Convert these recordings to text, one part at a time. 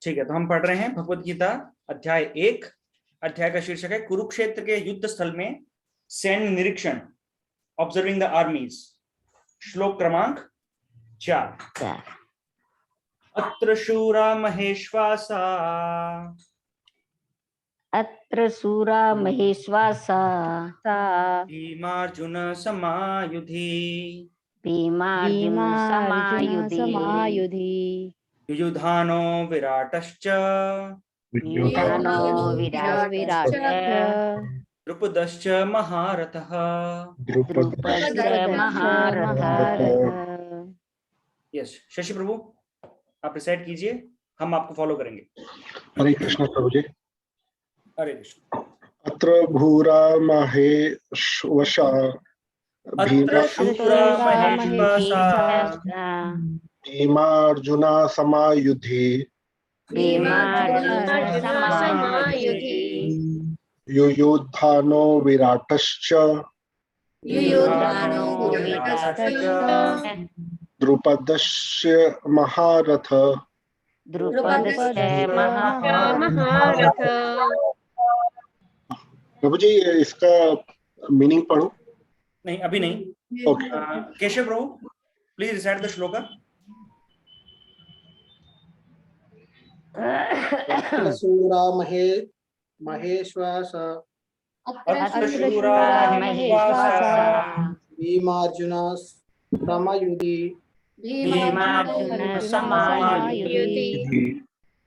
ठीक है, तो हम पढ़ रहे हैं भगवत गीता अध्याय 1। अध्याय का शीर्षक है कुरुक्षेत्र के युद्ध स्थल में सैन्य निरीक्षण, ऑब्जर्विंग द आर्मीज। श्लोक क्रमांक 4। अत्र शूरा महेश्वासा, अत्र शूरा महेश्वासा भीमार्जुन समायुधि, भीमार्जुन समायुधि युयुधानो विराटश्च, युयुधानो विराटश्च द्रुपदश्च महारथः। द्रुपदश्च महारथः। यस, शशि प्रभु आप रिसाइट कीजिए, हम आपको फॉलो करेंगे। हरे कृष्ण प्रभु जी। हरे कृष्ण। अत्र भूरा महेश्वसा भीमार्जुना समायुधि युयुधानो विराटश्च द्रुपदस्य महारथ। प्रभु जी इसका मीनिंग पढ़ो। नहीं, अभी नहीं। Okay. Keshav Prabhu please recite the shloka. शूरा महेश्वास भीमार्जुन समायुधि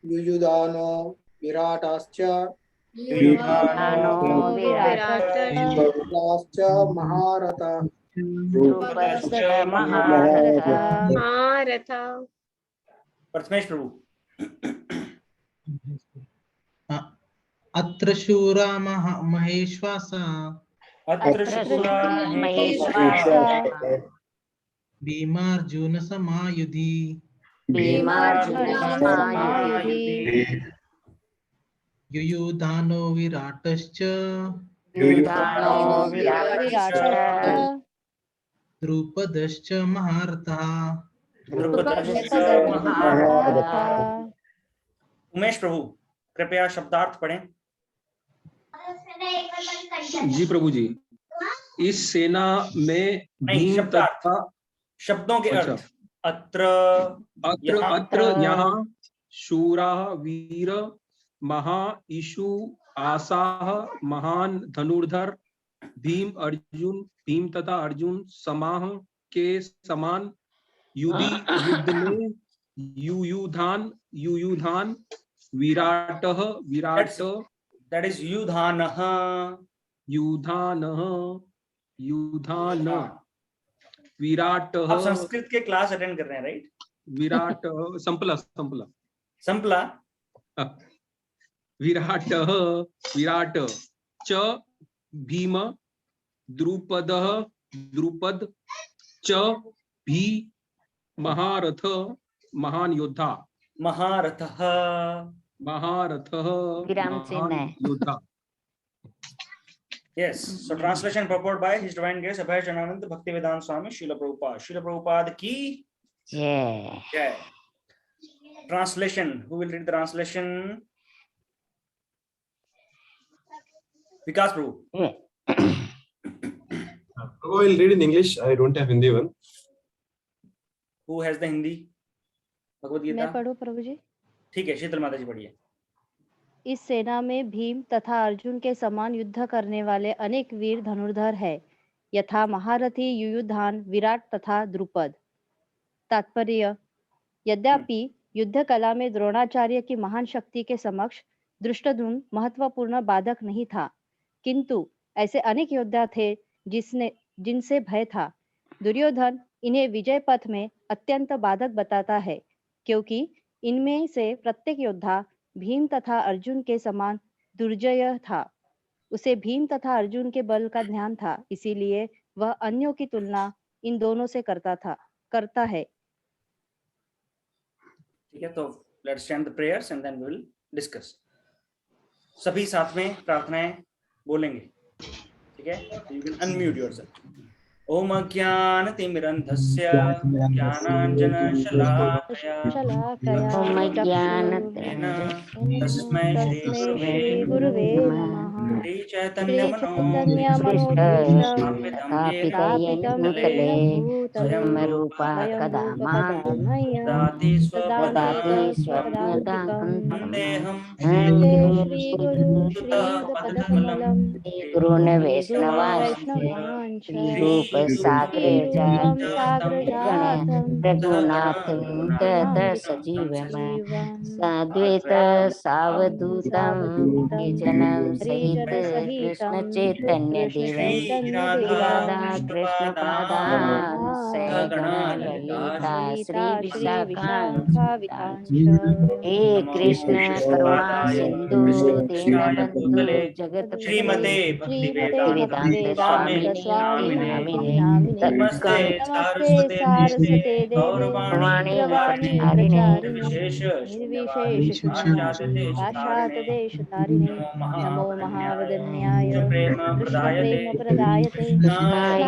युयुधानो विराटश्च महारथ। प्रथमेश प्रभु। अत्र शूरा महेश्वासा भीमार्जुन समायुधि युयुधानो विराटश्च द्रुपदश्च महारथः। उमेश प्रभु कृपया शब्दार्थ पढ़ें। जी प्रभु जी। इस सेना में भीम तथा शब्दों के अर्थ। अत्र यहाँ शूरा वीर महा ईशु आसाह महान धनुर्धर भीम तथा अर्जुन समाह के समान युद्ध में युयुधान विराट दैट इज युधान विराट। आप संस्कृत के क्लास अटेंड कर रहे हैं राइट? विराट संपला विराट च भीम द्रुपद च भी महारथ महान योद्धा। महारथः योद्धा। Yes, so translation purport by His Divine Grace Abhay Jananand Bhaktivedanta Swami Srila Prabhupada ki jai. Translation, who will read the translation? Vikas Prabhu. I will read in English. I don't have Hindi one. Who has the Hindi? Bhagavad Gita मैं पढ़ूं प्रभु जी? ठीक है, शीतल माता जी पढ़िए। इस सेना में भीम तथा अर्जुन के समान युद्ध करने वाले अनेक वीर धनुर्धर है, यथा महारथी युयुधान, विराट तथा द्रुपद। तात्पर्य: यद्यपि युद्ध कला में द्रोणाचार्य की महान शक्ति के समक्ष धृष्टद्युम्न महत्वपूर्ण बाधक नहीं था, किंतु ऐसे अनेक योद्धा थे जिनसे भय था। दुर्योधन इन्हें विजय पथ में अत्यंत बाधक बताता है, क्योंकि इनमें से प्रत्येक योद्धा भीम तथा अर्जुन के समान दुर्जय था। उसे भीम तथा अर्जुन के बल का ध्यान था, इसीलिए वह अन्यों की तुलना इन दोनों से करता है। ठीक है, तो let's chant the prayers and then we will discuss. सभी साथ में प्रार्थनाएं बोलेंगे, ठीक है? You can unmute yourself. ओम ज्ञानतिमिरन्धस्य ज्ञानाञ्जनशलाकया शलाकया ओम चक्षुरुन्मिलितं तस्मै तस्मै श्रीगुरुवे श्रीगुरुवे नमः नमः। श्रीचैतन्यमनोभीष्टं कृष्ण स्थापितं येन स्थापितं भूतले येन स्वयं भूतले रूपा स्वयं कदा रूपा मह्यं कदा ददाति ददाति स्वपदान्तिकम् स्वपदान्तिकम् वन्देऽहं वन्दे श्रीगुरुं श्रीगुरुं पदकमलं श्रीयुतपदकमलं श्रीगुरून् गुरून् वैष्णवांश्च वैष्णवांश्च श्रीरूपसाग्रजातं श्रीरूपं साग्रजातं रघुनाथं तत सजीवम् साद्वैत सावधूतं हरिजनं सहित कृष्ण चैतन्य देवं श्री राधा कृष्ण पादान् सहगण ललिता श्री विशाखान्वितांश्च हे कृष्ण करुणा सिंधु दीनबंधु श्रीमते जगतपते भक्तिवेदांत भक्तिवेदांत स्वामिनि स्वामिनीति नामिने नमस्ते नमस्ते सारस्वते देवे सारस्वते देवे गौरवाणी गौरवाणी प्रचारिणे प्रचारिणे निर्विशेष शून्यवादी निर्विशेष शून्यवादी पाश्चात्य पाश्चात्यदेशतारिणे नमो नमो महावदन्याय कृष्ण प्रेम कृष्ण प्रदायते प्रेम प्रदायते कृष्णाय कृष्णाय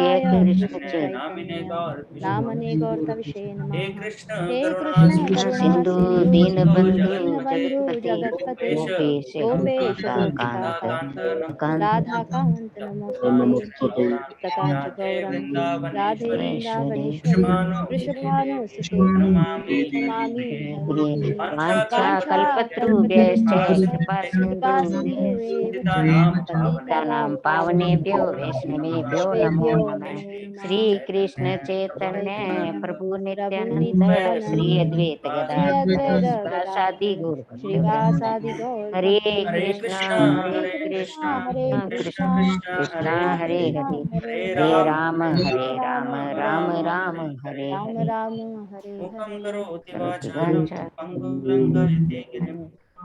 कृष्ण कृष्ण नामिने चैतन्य नामने गौरतविषे हे नमः। कृष्ण हे करुणा कृष्ण कृष्ण करुणा सिंधु सिंधु दीनबंधु दीनबंधु जगतपते जगत्पते गोपेश गोपेश गोपिका गोपिकान्त कांत राधाकान्त नमोस्तुते तप्तकांच गौरम राधे वृंदावनेश्वरी वृषभानुसुते नमामि हरिप्रिये वाञ्छाकल्पतरुभ्यश्च कृपा कृपासिन्धुभ्यश्च पतितानां पावनेभ्यो वैष्णवेभ्यो नमो नमः श्रीकृष्ण चैतन्य प्रभु नित्यानंद श्री अद्वैत गदाधर श्रीवासादि गौर श्रीवासादि गौर हरे हरे कृष्णा कृष्णा हरे हरे कृष्णा कृष्ण कृष्ण कृष्ण कृष्णा हरे हरे हरे हरे हरे हरे राम राम राम राम हरे राम हरे राम हरे मुखं हरे करोति करोति वाचालं वाचा पङ्गुं लङ्घयते गिरिं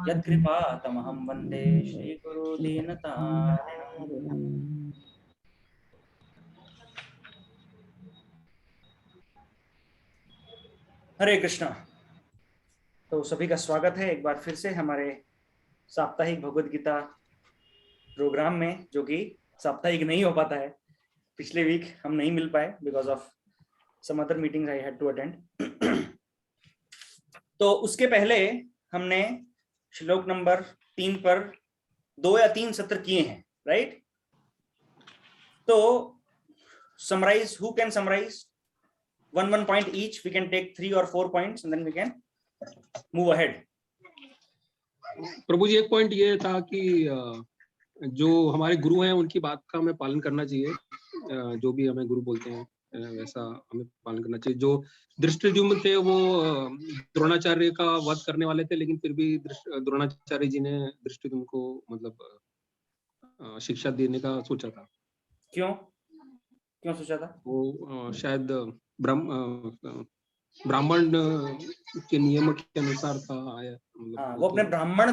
यत्कृपातमहं वन्दे श्रीगुरो दीनतारिणम्। हरे कृष्णा। तो सभी का स्वागत है एक बार फिर से हमारे साप्ताहिक भगवद गीता प्रोग्राम में, जो कि साप्ताहिक नहीं हो पाता है। पिछले वीक हम नहीं मिल पाए because of some other meetings I had to attend. तो उसके पहले हमने श्लोक नंबर 3 पर 2 या 3 सत्र किए हैं, राइट? तो summarise, who can summarise one point each? We can take 3 or 4 points and then we can move ahead. प्रभु जी, एक पॉइंट ये था कि जो हमारे गुरु हैं उनकी बात का हमें पालन करना चाहिए। जो भी हमें गुरु बोलते हैं वैसा हमें पालन करना चाहिए। जो धृष्टद्युम्न थे वो द्रोणाचार्य का वध करने वाले थे, लेकिन फिर भी द्रोणाचार्य जी ने धृष्टद्युम्न को मतलब शिक्षा देने का सोचा था। क्यों सोचा था? वो शायद ब्राह्मण के नियम के अनुसार था आया, मतलब वो अपने ब्राह्मण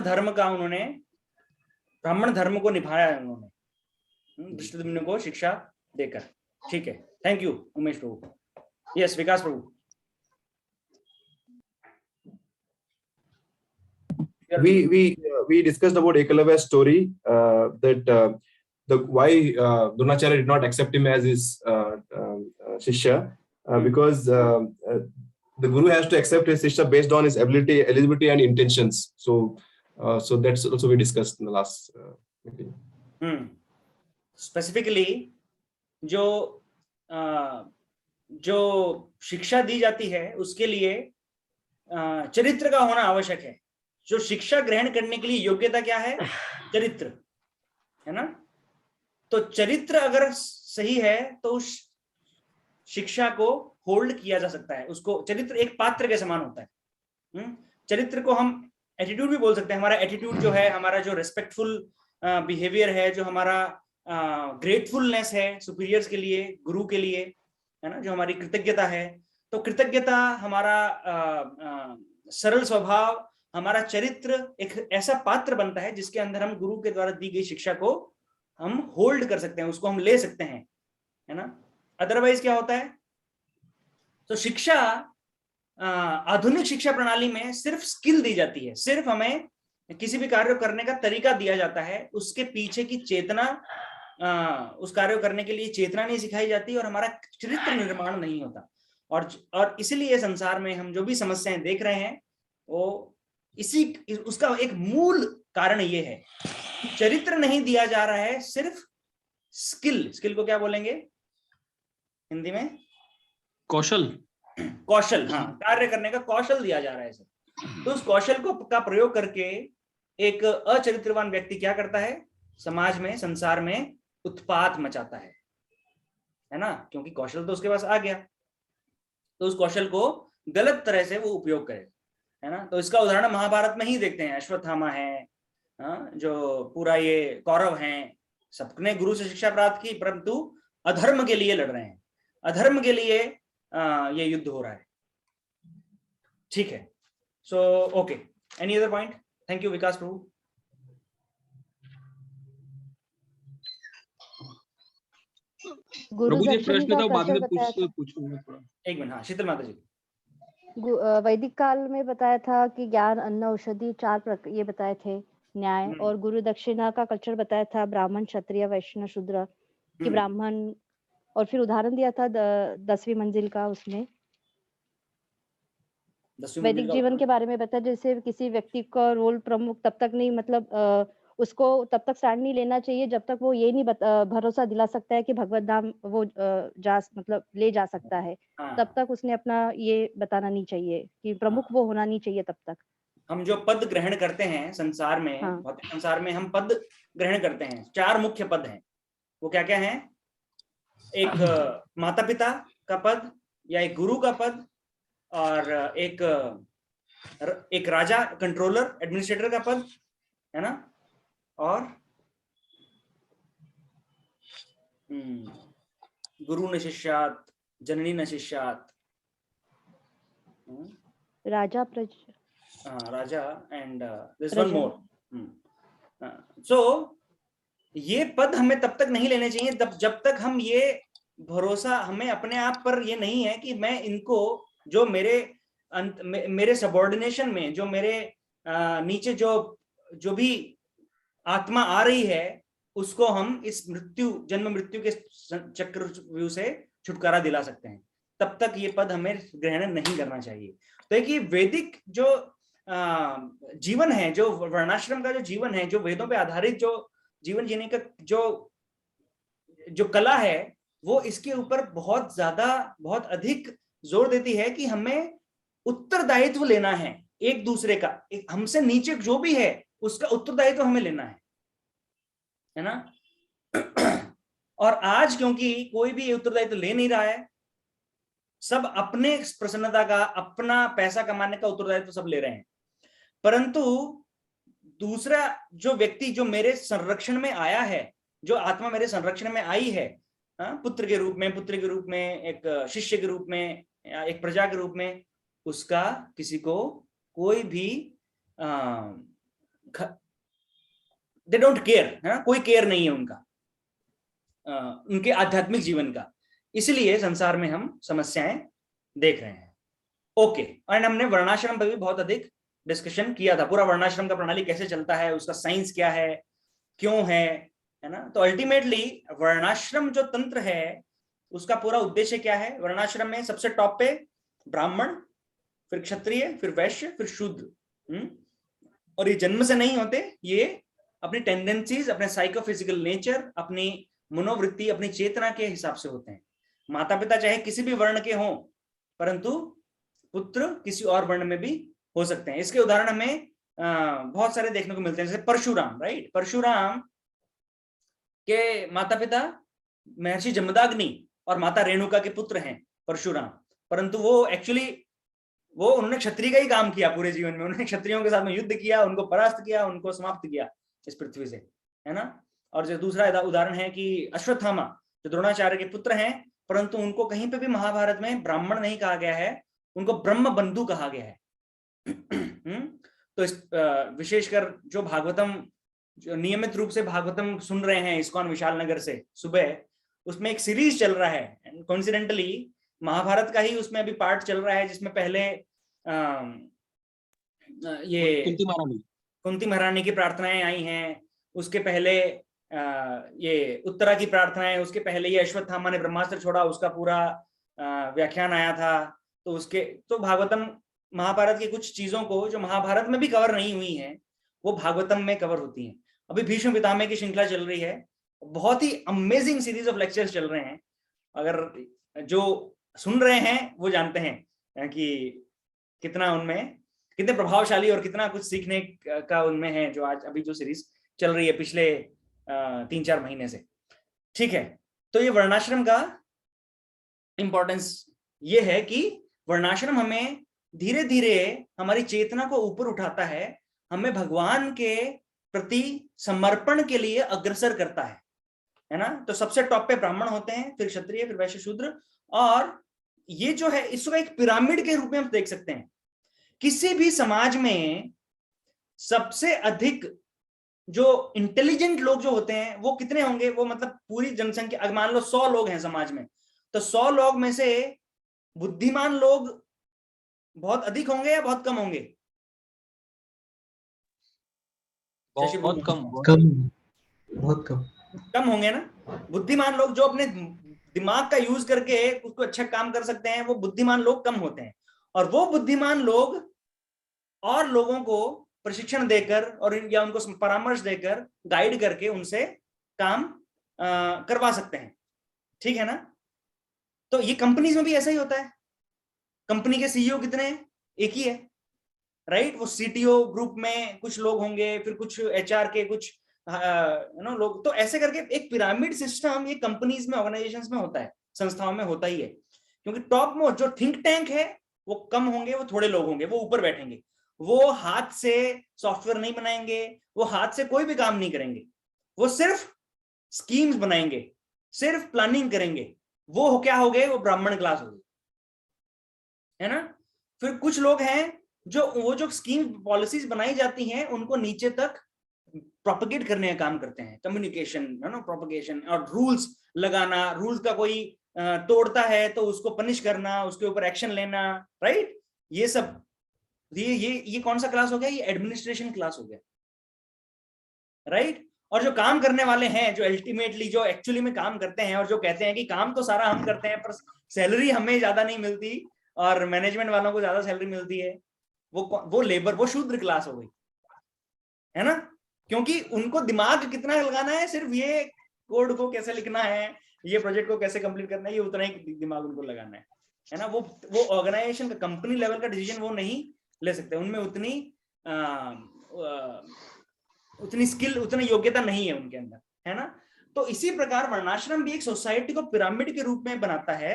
धर्म को निभाया है उन्होंने धृष्टद्युम्न को शिक्षा देकर। ठीक है, thank you Umesh Prabhu. Yes, Vikas Prabhu. We discussed about Ekalavy's story, that why Dronacharya did not accept him as his shishya, because the guru has to accept his shishya based on his ability, eligibility, and intentions. So that's also we discussed in the last meeting. Specifically, जो शिक्षा दी जाती है उसके लिए चरित्र का होना आवश्यक है। जो शिक्षा ग्रहण करने के लिए योग्यता क्या है? चरित्र, है ना? तो चरित्र अगर सही है तो उस शिक्षा को होल्ड किया जा सकता है। उसको चरित्र एक पात्र के समान होता है। चरित्र को हम एटीट्यूड भी बोल सकते हैं। हमारा एटीट्यूड जो है, हमारा जो रेस्पेक्टफुल बिहेवियर है, जो हमारा ग्रेटफुलनेस है सुपीरियर्स के लिए, गुरु के लिए, है ना, जो हमारी कृतज्ञता है, तो कृतज्ञता, हमारा सरल स्वभाव, हमारा चरित्र एक ऐसा पात्र बनता है जिसके अंदर हम गुरु के द्वारा दी गई शिक्षा को हम होल्ड कर सकते हैं, उसको हम ले सकते हैं, है ना। अदरवाइज क्या होता है? तो शिक्षा, आधुनिक शिक्षा प्रणाली में सिर्फ स्किल दी जाती है, सिर्फ हमें किसी भी कार्य करने का तरीका दिया जाता है, उसके पीछे की चेतना उस कार्य को करने के लिए चेतना नहीं सिखाई जाती और हमारा चरित्र निर्माण नहीं होता। और इसलिए संसार में हम जो भी समस्याएं देख रहे हैं वो उसका एक मूल कारण ये है, चरित्र नहीं दिया जा रहा है, सिर्फ स्किल को क्या बोलेंगे हिंदी में? कौशल। हाँ, कार्य करने का कौशल दिया जा रहा है सिर्फ। तो उस कौशल का प्रयोग करके एक अचरित्रवान व्यक्ति क्या करता है? समाज में, संसार में उत्पात मचाता है ना, क्योंकि कौशल तो उसके पास आ गया, तो उस कौशल को गलत तरह से वो उपयोग करे, है ना। तो इसका उदाहरण महाभारत में ही देखते हैं। अश्वत्थामा है, जो पूरा ये कौरव हैं, सबने गुरु से शिक्षा प्राप्त की, परंतु अधर्म के लिए लड़ रहे हैं, अधर्म के लिए ये युद्ध हो रहा है। ठीक है, so okay, any other point? Thank you Vikas Prabhu. Prabhu ji प्रश्न था, बाद में बताया पूछूंगा थोड़ा। एक मिनट, हाँ शीतल माता जी। वैदिक काल में बताया था कि ज्ञान, अन्न, औषधि, ये बताए थे न्याय, और गुरु दक्षिणा का कल्चर बताया था, ब्राह्मण, क्षत्रिय, वैश्य, शूद्र कि ब्राह्मण, और फिर उदाहरण दिया था 10वीं मंजिल का, उसमें वैदिक जीवन के बारे में बताया, जैसे किसी व्यक्ति का रोल प्रमुख तब तक नहीं, मतलब उसको तब तक स्टैंड नहीं लेना चाहिए जब तक वो ये नहीं भरोसा दिला सकता है कि भगवत धाम वो मतलब ले जा सकता है। तब तक उसने अपना ये बताना नहीं चाहिए कि प्रमुख वो होना नहीं चाहिए तब तक। हम जो पद ग्रहण करते हैं संसार में, भौतिक संसार में हम पद ग्रहण करते हैं, 4 मुख्य पद हैं। वो क्या क्या हैं? एक माता पिता का पद, या एक गुरु का पद, और एक राजा, कंट्रोलर, एडमिनिस्ट्रेटर का पद, है ना, और गुरु न शिष्यात, जननी न शिष्यात, राजा राजा, एंड दिस वन मोर। सो ये पद हमें तब तक नहीं लेने चाहिए जब तक हम ये भरोसा हमें अपने आप पर ये नहीं है कि मैं इनको, जो मेरे सबऑर्डिनेशन में, जो मेरे नीचे जो भी आत्मा आ रही है, उसको हम इस जन्म मृत्यु के चक्रव्यूह से छुटकारा दिला सकते हैं। तब तक ये पद हमें ग्रहण नहीं करना चाहिए। तो एक वैदिक जो जीवन है, जो वर्णाश्रम का जो जीवन है, जो वेदों पे आधारित जो जीवन जीने का जो कला है, वो इसके ऊपर बहुत अधिक जोर देती है कि हमें उत्तरदायित्व लेना है एक दूसरे का, हमसे नीचे जो भी है उसका उत्तरदायित्व हमें लेना है ना। और आज क्योंकि कोई भी उत्तरदायित्व ले नहीं रहा है, सब अपने प्रसन्नता का, अपना पैसा कमाने का उत्तरदायित्व सब ले रहे हैं, परंतु दूसरा जो व्यक्ति जो मेरे संरक्षण में आया है, जो आत्मा मेरे संरक्षण में आई है, पुत्र के रूप में, पुत्री के रूप में, एक शिष्य के रूप में, या एक प्रजा के रूप में, उसका किसी को कोई भी दे डोंट केयर, कोई केयर नहीं है उनका, उनके आध्यात्मिक जीवन का। इसलिए संसार में हम समस्याएं देख रहे हैं। ओके, और हमने वर्णाश्रम पर भी बहुत अधिक डिस्कशन किया था, पूरा वर्णाश्रम का प्रणाली कैसे चलता है, उसका साइंस क्या है, क्यों है ना। तो अल्टीमेटली वर्णाश्रम जो तंत्र है उसका पूरा उद्देश्य क्या है? वर्णाश्रम में सबसे टॉप पे ब्राह्मण, फिर क्षत्रिय, फिर वैश्य, फिर शूद्र। और ये जन्म से नहीं होते, ये अपनी टेंडेंसीज, अपने साइकोफिजिकल नेचर, अपनी मनोवृत्ति, अपनी चेतना के हिसाब से होते हैं। माता पिता चाहे किसी भी वर्ण के हों, परंतु पुत्र किसी और वर्ण में भी हो सकते हैं। इसके उदाहरण हमें बहुत सारे देखने को मिलते हैं, जैसे परशुराम, राइट। परशुराम के माता पिता महर्षि जमदाग्नि और माता रेणुका के पुत्र हैं परशुराम, परंतु वो एक्चुअली उन्होंने क्षत्रिय का ही काम किया पूरे जीवन में। उन्होंने क्षत्रियों के साथ में युद्ध किया, उनको परास्त किया, उनको समाप्त किया इस पृथ्वी से, है ना। और जो दूसरा उदाहरण है कि अश्वत्थामा जो द्रोणाचार्य के पुत्र हैं, परंतु उनको कहीं पे भी महाभारत में ब्राह्मण नहीं कहा गया है, उनको ब्रह्म बंधु कहा गया है। तो विशेषकर जो भागवतम, जो नियमित रूप से भागवतम सुन रहे हैं इस्कॉन विशाल नगर से सुबह, उसमें एक सीरीज चल रहा है, कोइंसिडेंटली महाभारत का ही उसमें अभी पार्ट चल रहा है, जिसमें पहले ये कुंती महारानी की प्रार्थनाएं आई हैं, उसके पहले ये उत्तरा की प्रार्थनाएं, उसके पहले ये अश्वत्थामा ने ब्रह्मास्त्र छोड़ा, उसका पूरा व्याख्यान आया था। तो उसके तो भागवतम महाभारत की कुछ चीजों को जो महाभारत में भी कवर नहीं हुई हैं वो भागवतम में कवर होती हैं। अभी भीष्म पितामह की श्रृंखला चल रही है, बहुत ही अमेजिंग सीरीज ऑफ लेक्चर्स चल रहे हैं। अगर जो सुन रहे हैं वो जानते हैं कि कितना उनमें कितने प्रभावशाली और कितना कुछ सीखने का उनमें है, जो आज अभी जो सीरीज चल रही है पिछले 3-4 महीने से। ठीक है, तो ये वर्णाश्रम का इंपॉर्टेंस ये है कि वर्णाश्रम हमें धीरे धीरे हमारी चेतना को ऊपर उठाता है, हमें भगवान के प्रति समर्पण के लिए अग्रसर करता है ना। तो सबसे टॉप पे ब्राह्मण होते हैं, फिर क्षत्रिय, फिर वैश्य, शूद्र, और ये जो है इसको एक पिरामिड के रूप में हम देख सकते हैं। किसी भी समाज में सबसे अधिक जो इंटेलिजेंट लोग जो होते हैं वो कितने होंगे, वो मतलब पूरी जनसंख्या, अगर मान लो 100 लोग हैं समाज में, तो 100 लोग में से बुद्धिमान लोग बहुत अधिक होंगे या बहुत कम होंगे? बहुत कम। बहुत कम कम होंगे ना। बुद्धिमान लोग जो अपने दिमाग का यूज करके उसको अच्छा काम कर सकते हैं, वो बुद्धिमान लोग कम होते हैं। और वो बुद्धिमान लोग और लोगों को प्रशिक्षण देकर और या उनको परामर्श देकर गाइड करके उनसे काम करवा सकते हैं। ठीक है ना। तो ये कंपनीज में भी ऐसा ही होता है। कंपनी के सीईओ कितने हैं? एक ही है, राइट। वो सीटीओ ग्रुप में कुछ लोग होंगे, फिर कुछ एचआर के कुछ लोग, तो ऐसे करके एक पिरामिड सिस्टम ये कंपनीज में, ऑर्गेनाइजेशंस में होता है, संस्थाओं में होता ही है। क्योंकि टॉप मोस्ट जो थिंक टैंक है वो कम होंगे, वो थोड़े लोग होंगे, वो ऊपर बैठेंगे, वो हाथ से सॉफ्टवेयर नहीं बनाएंगे, वो हाथ से कोई भी काम नहीं करेंगे, वो सिर्फ स्कीम्स बनाएंगे, सिर्फ प्लानिंग करेंगे। वो क्या हो गए? वो ब्राह्मण क्लास हो गई, है ना। फिर कुछ लोग हैं जो वो जो स्कीम पॉलिसीज बनाई जाती हैं उनको नीचे तक प्रोपेगेट करने का काम करते हैं, कम्युनिकेशन, है ना, प्रोपेगेशन, और रूल्स लगाना, रूल्स का कोई तोड़ता है तो उसको पनिश करना, उसके ऊपर एक्शन लेना, राइट। ये सब ये कौन सा क्लास हो गया? ये एडमिनिस्ट्रेशन क्लास हो गया, राइट। और जो काम करने वाले हैं, जो अल्टीमेटली जो एक्चुअली में काम करते हैं और जो कहते हैं कि काम तो सारा हम करते हैं पर सैलरी हमें ज्यादा नहीं मिलती और मैनेजमेंट वालों को ज्यादा सैलरी मिलती है, वो लेबर, वो शूद्र क्लास हो गई, है ना। क्योंकि उनको दिमाग कितना लगाना है, सिर्फ ये कोड को कैसे लिखना है, ये प्रोजेक्ट को कैसे कंप्लीट करना है, ये उतना ही दिमाग उनको लगाना है ना। वो ऑर्गेनाइजेशन का, कंपनी लेवल का डिसीजन वो नहीं ले सकते, उनमें उतनी स्किल, उतनी योग्यता नहीं है उनके अंदर, है ना। तो इसी प्रकार वर्णाश्रम भी एक सोसाइटी को पिरामिड के रूप में बनाता है,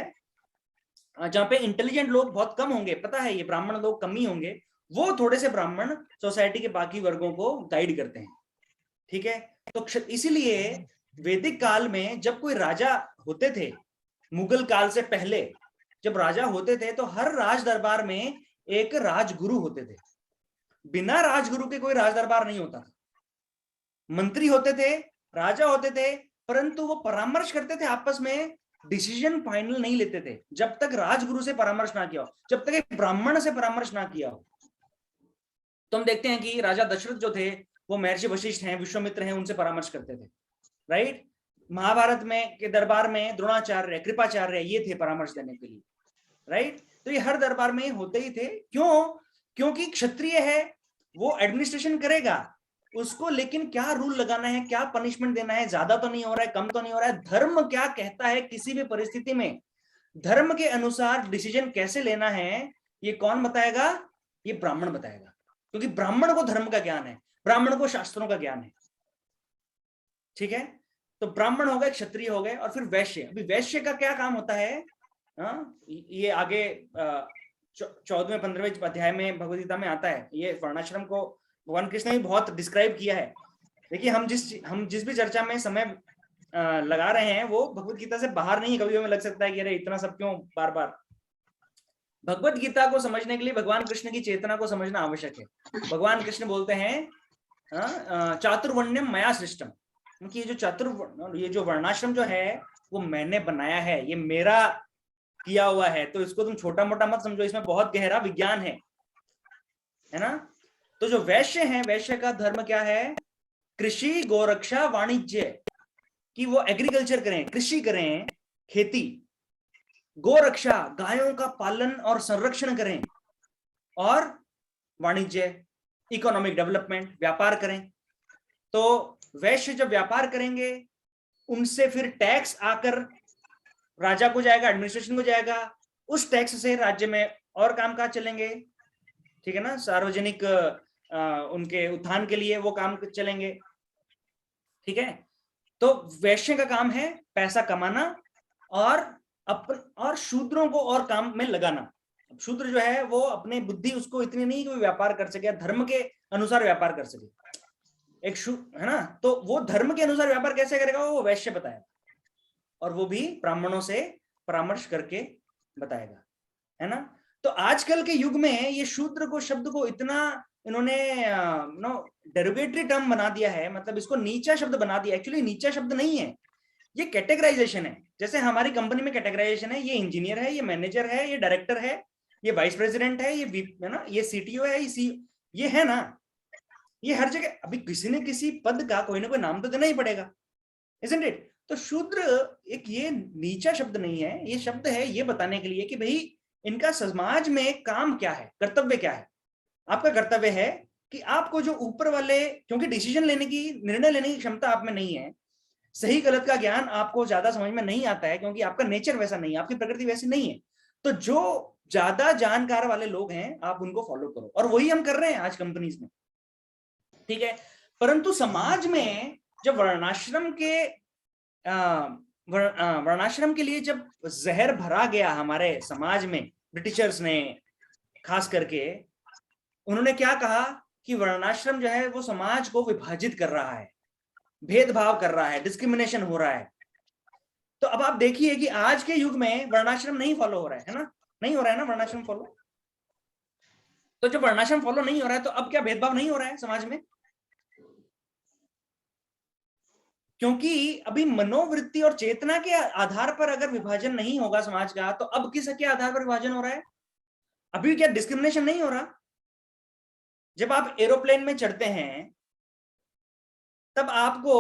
जहां पे इंटेलिजेंट लोग बहुत कम होंगे, पता है ये ब्राह्मण लोग कम ही होंगे, वो थोड़े से ब्राह्मण सोसाइटी के बाकी वर्गों को गाइड करते हैं। ठीक है। तो इसीलिए वैदिक काल में जब कोई राजा होते थे, मुगल काल से पहले जब राजा होते थे, तो हर राज दरबार में एक राजगुरु होते थे। बिना राजगुरु के कोई राज दरबार नहीं होता था। मंत्री होते थे, राजा होते थे, परंतु वो परामर्श करते थे आपस में, डिसीजन फाइनल नहीं लेते थे जब तक राजगुरु से परामर्श ना किया हो, जब तक एक ब्राह्मण से परामर्श ना किया हो। तो हम देखते हैं कि राजा दशरथ जो थे वो महर्षि वशिष्ठ हैं, विश्वामित्र हैं, उनसे परामर्श करते थे, राइट। महाभारत में के दरबार में द्रोणाचार्य, कृपाचार्य, ये थे परामर्श देने के लिए, राइट। तो ये हर दरबार में होते ही थे। क्यों? क्योंकि क्षत्रिय है, वो एडमिनिस्ट्रेशन करेगा उसको, लेकिन क्या रूल लगाना है, क्या पनिशमेंट देना है, ज्यादा तो नहीं हो रहा है, कम तो नहीं हो रहा है, धर्म क्या कहता है किसी भी परिस्थिति में, धर्म के अनुसार डिसीजन कैसे लेना है, ये कौन बताएगा? ये ब्राह्मण बताएगा, क्योंकि ब्राह्मण को धर्म का ज्ञान है, ब्राह्मण को शास्त्रों का ज्ञान है। ठीक है। तो ब्राह्मण हो गए, क्षत्रिय हो गए, और फिर वैश्य। अभी वैश्य का क्या काम होता है? ये आगे 14वें 15वें अध्याय में भगवद गीता में आता है। ये वर्णाश्रम को भगवान कृष्ण ने बहुत डिस्क्राइब किया है। देखिए, हम जिस भी चर्चा में समय लगा रहे हैं वो भगवद गीता से बाहर नहीं है। कभी हमें लग सकता है कि अरे इतना सब क्यों बार बार। भगवद गीता को समझने के लिए भगवान कृष्ण की चेतना को समझना आवश्यक है। भगवान कृष्ण बोलते हैं चातुर्वर्ण्यम मया सृष्टम, क्योंकि ये जो वर्णाश्रम जो है वो मैंने बनाया है, ये मेरा किया हुआ है, तो इसको तुम छोटा मोटा मत समझो, इसमें बहुत गहरा विज्ञान है ना। तो जो वैश्य है, वैश्य का धर्म क्या है? कृषि, गोरक्षा, वाणिज्य, कि वो एग्रीकल्चर करें, कृषि करें, खेती, गोरक्षा, गायों का पालन और संरक्षण करें, और वाणिज्य, इकोनॉमिक डेवलपमेंट, व्यापार करें। तो वैश्य जब व्यापार करेंगे, उनसे फिर टैक्स आकर राजा को जाएगा, एडमिनिस्ट्रेशन को जाएगा, उस टैक्स से राज्य में और कामकाज चलेंगे, ठीक है ना, सार्वजनिक उनके उत्थान के लिए वो काम चलेंगे, ठीक है। तो वैश्य का काम है पैसा कमाना और शूद्रों को और काम में लगाना। शूद्र जो है वो अपने बुद्धि उसको इतनी नहीं कि वो व्यापार कर सके, धर्म के अनुसार व्यापार कर सके, एक है ना। तो वो धर्म के अनुसार व्यापार कैसे करेगा वो वैश्य बताएगा, और वो भी ब्राह्मणों से परामर्श करके बताएगा, है ना। तो आजकल के युग में ये शूद्र को शब्द को इतना इन्होंने डेरोगेटरी टर्म बना दिया है, मतलब इसको नीचा शब्द बना दिया। एक्चुअली नीचा शब्द नहीं है, ये कैटेगराइजेशन है। जैसे हमारी कंपनी में कैटेगराइजेशन है, ये इंजीनियर है, ये मैनेजर है, ये डायरेक्टर है, ये वाइस प्रेसिडेंट है, ये है ना, ये सीटीओ है, ये है ना, ये हर जगह। अभी किसी ने किसी पद का कोई ना कोई नाम तो देना ही पड़ेगा, isn't it? तो शूद्र एक ये नीचा शब्द नहीं है, ये शब्द है ये बताने के लिए कि भाई इनका समाज में काम क्या है, कर्तव्य क्या है। आपका कर्तव्य है कि आपको जो ऊपर वाले, क्योंकि डिसीजन लेने की, निर्णय लेने की क्षमता आप में नहीं है, सही गलत का ज्ञान आपको ज्यादा समझ में नहीं आता है, क्योंकि आपका नेचर वैसा नहीं है, आपकी प्रकृति वैसी नहीं है। तो जो ज्यादा जानकार वाले लोग हैं आप उनको फॉलो करो, और वही हम कर रहे हैं आज कंपनीज में, ठीक है। परंतु समाज में जब वर्णाश्रम के लिए जब जहर भरा गया हमारे समाज में, ब्रिटिशर्स ने खास करके, उन्होंने क्या कहा कि वर्णाश्रम जो है वो समाज को विभाजित कर रहा है, भेदभाव कर रहा है, डिस्क्रिमिनेशन हो रहा है। तो अब आप देखिए कि आज के युग में वर्णाश्रम नहीं फॉलो हो रहा है ना, नहीं हो रहा है ना वर्णाश्रम फॉलो। तो जब वर्णाश्रम फॉलो नहीं हो रहा है तो अब क्या भेदभाव नहीं हो रहा है समाज में? क्योंकि अभी मनोवृत्ति और चेतना के आधार पर अगर विभाजन नहीं होगा समाज का, तो अब किसके आधार पर विभाजन हो रहा है? अभी क्या डिस्क्रिमिनेशन नहीं हो रहा? जब आप एरोप्लेन में चढ़ते हैं तब आपको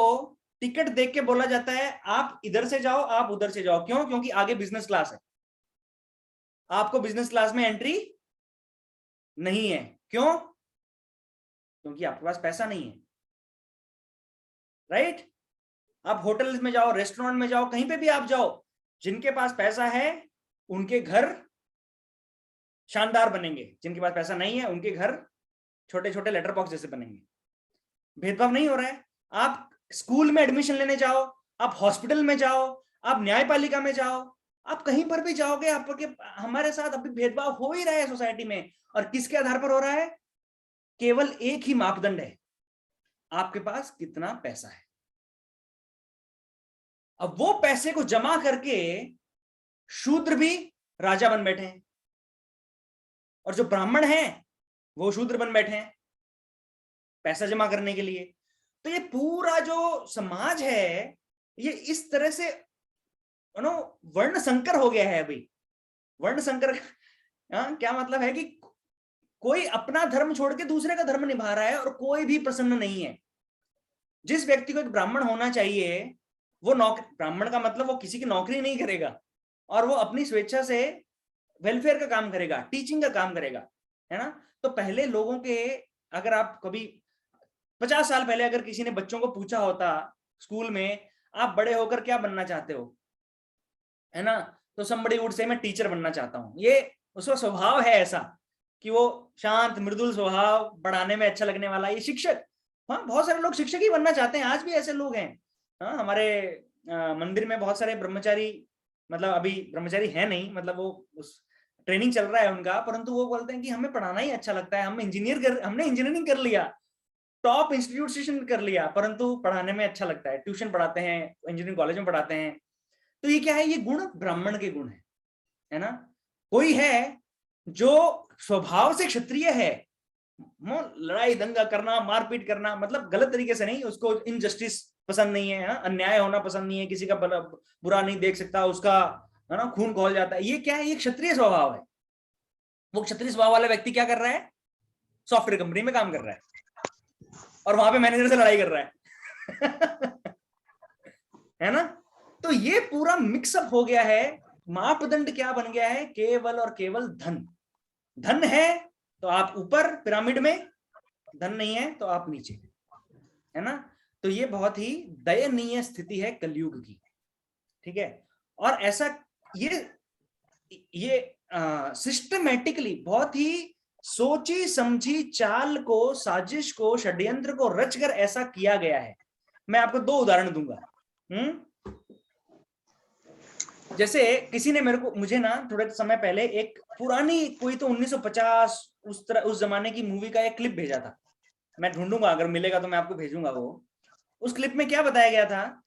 टिकट देख के बोला जाता है आप इधर से जाओ, आप उधर से जाओ। क्यों? क्योंकि आगे बिजनेस क्लास है, आपको बिजनेस क्लास में एंट्री नहीं है। क्यों? क्योंकि आपके पास पैसा नहीं है, राइट? आप होटल में जाओ, रेस्टोरेंट में जाओ, कहीं पे भी आप जाओ, जिनके पास पैसा है उनके घर शानदार बनेंगे, जिनके पास पैसा नहीं है उनके घर छोटे छोटे लेटर बॉक्स जैसे बनेंगे। भेदभाव नहीं हो रहा है। आप स्कूल में एडमिशन लेने जाओ, आप हॉस्पिटल में जाओ, आप न्यायपालिका में जाओ, आप कहीं पर भी जाओगे, आपके हमारे साथ अभी भेदभाव हो ही रहा है सोसाइटी में। और किसके आधार पर हो रहा है? केवल एक ही मापदंड है, आपके पास कितना पैसा है। अब वो पैसे को जमा करके शूद्र भी राजा बन बैठे हैं, और जो ब्राह्मण हैं वो शूद्र बन बैठे हैं पैसा जमा करने के लिए। तो ये पूरा जो समाज है ये इस तरह से वर्ण संकर हो गया है। अभी वर्ण संकर क्या मतलब है कि कोई अपना धर्म छोड़ के दूसरे का धर्म निभा रहा है और कोई भी प्रसन्न नहीं है। जिस व्यक्ति को एक ब्राह्मण होना चाहिए वो ब्राह्मण का मतलब वो किसी की नौकरी नहीं करेगा, और वो अपनी स्वेच्छा से वेलफेयर का काम करेगा, टीचिंग का काम करेगा, है ना। तो पहले लोगों के, अगर आप कभी 50 साल पहले अगर किसी ने बच्चों को पूछा होता स्कूल में आप बड़े होकर क्या बनना चाहते हो, है ना, तो somebody would say मैं टीचर बनना चाहता हूँ। ये उसका स्वभाव है ऐसा कि वो शांत मृदुल स्वभाव, पढ़ाने में अच्छा लगने वाला, ये शिक्षक। हाँ, बहुत सारे लोग शिक्षक ही बनना चाहते हैं, आज भी ऐसे लोग हैं। हाँ, हमारे मंदिर में बहुत सारे ब्रह्मचारी, मतलब अभी ब्रह्मचारी है नहीं, मतलब वो उस ट्रेनिंग चल रहा है उनका, परंतु वो बोलते हैं कि हमें पढ़ाना ही अच्छा लगता है, हमने इंजीनियरिंग कर लिया, टॉप इंस्टीट्यूशन कर लिया, परंतु पढ़ाने में अच्छा लगता है, ट्यूशन पढ़ाते हैं, इंजीनियरिंग कॉलेज में पढ़ाते हैं। तो ये क्या है? ये गुण ब्राह्मण के गुण है ना। कोई है जो स्वभाव से क्षत्रिय है, लड़ाई दंगा करना, मारपीट करना, मतलब गलत तरीके से नहीं, उसको इनजस्टिस पसंद नहीं है, अन्याय होना पसंद नहीं है, किसी का बुरा नहीं देख सकता, उसका है ना खून खौल जाता है। ये क्या है? ये क्षत्रिय स्वभाव है। वो क्षत्रिय स्वभाव वाला व्यक्ति क्या कर रहा है? सॉफ्टवेयर कंपनी में काम कर रहा है और वहां पे मैनेजर से लड़ाई कर रहा है है ना? तो ये पूरा मिक्सअप हो गया है। मापदंड क्या बन गया है? केवल और केवल धन। धन है तो आप ऊपर पिरामिड में, धन नहीं है तो आप नीचे, है ना? तो ये बहुत ही दयनीय स्थिति है कलयुग की, ठीक है? और ऐसा ये सिस्टमेटिकली बहुत ही सोची समझी चाल को, साजिश को, षड्यंत्र को रचकर ऐसा किया गया है। मैं आपको 2 उदाहरण दूंगा। जैसे किसी ने मुझे ना थोड़े समय पहले एक पुरानी कोई तो 1950 उस जमाने की मूवी का एक क्लिप भेजा था। मैं ढूंढूंगा, अगर मिलेगा तो मैं आपको भेजूंगा वो। उस क्लिप में क्या बताया गया था,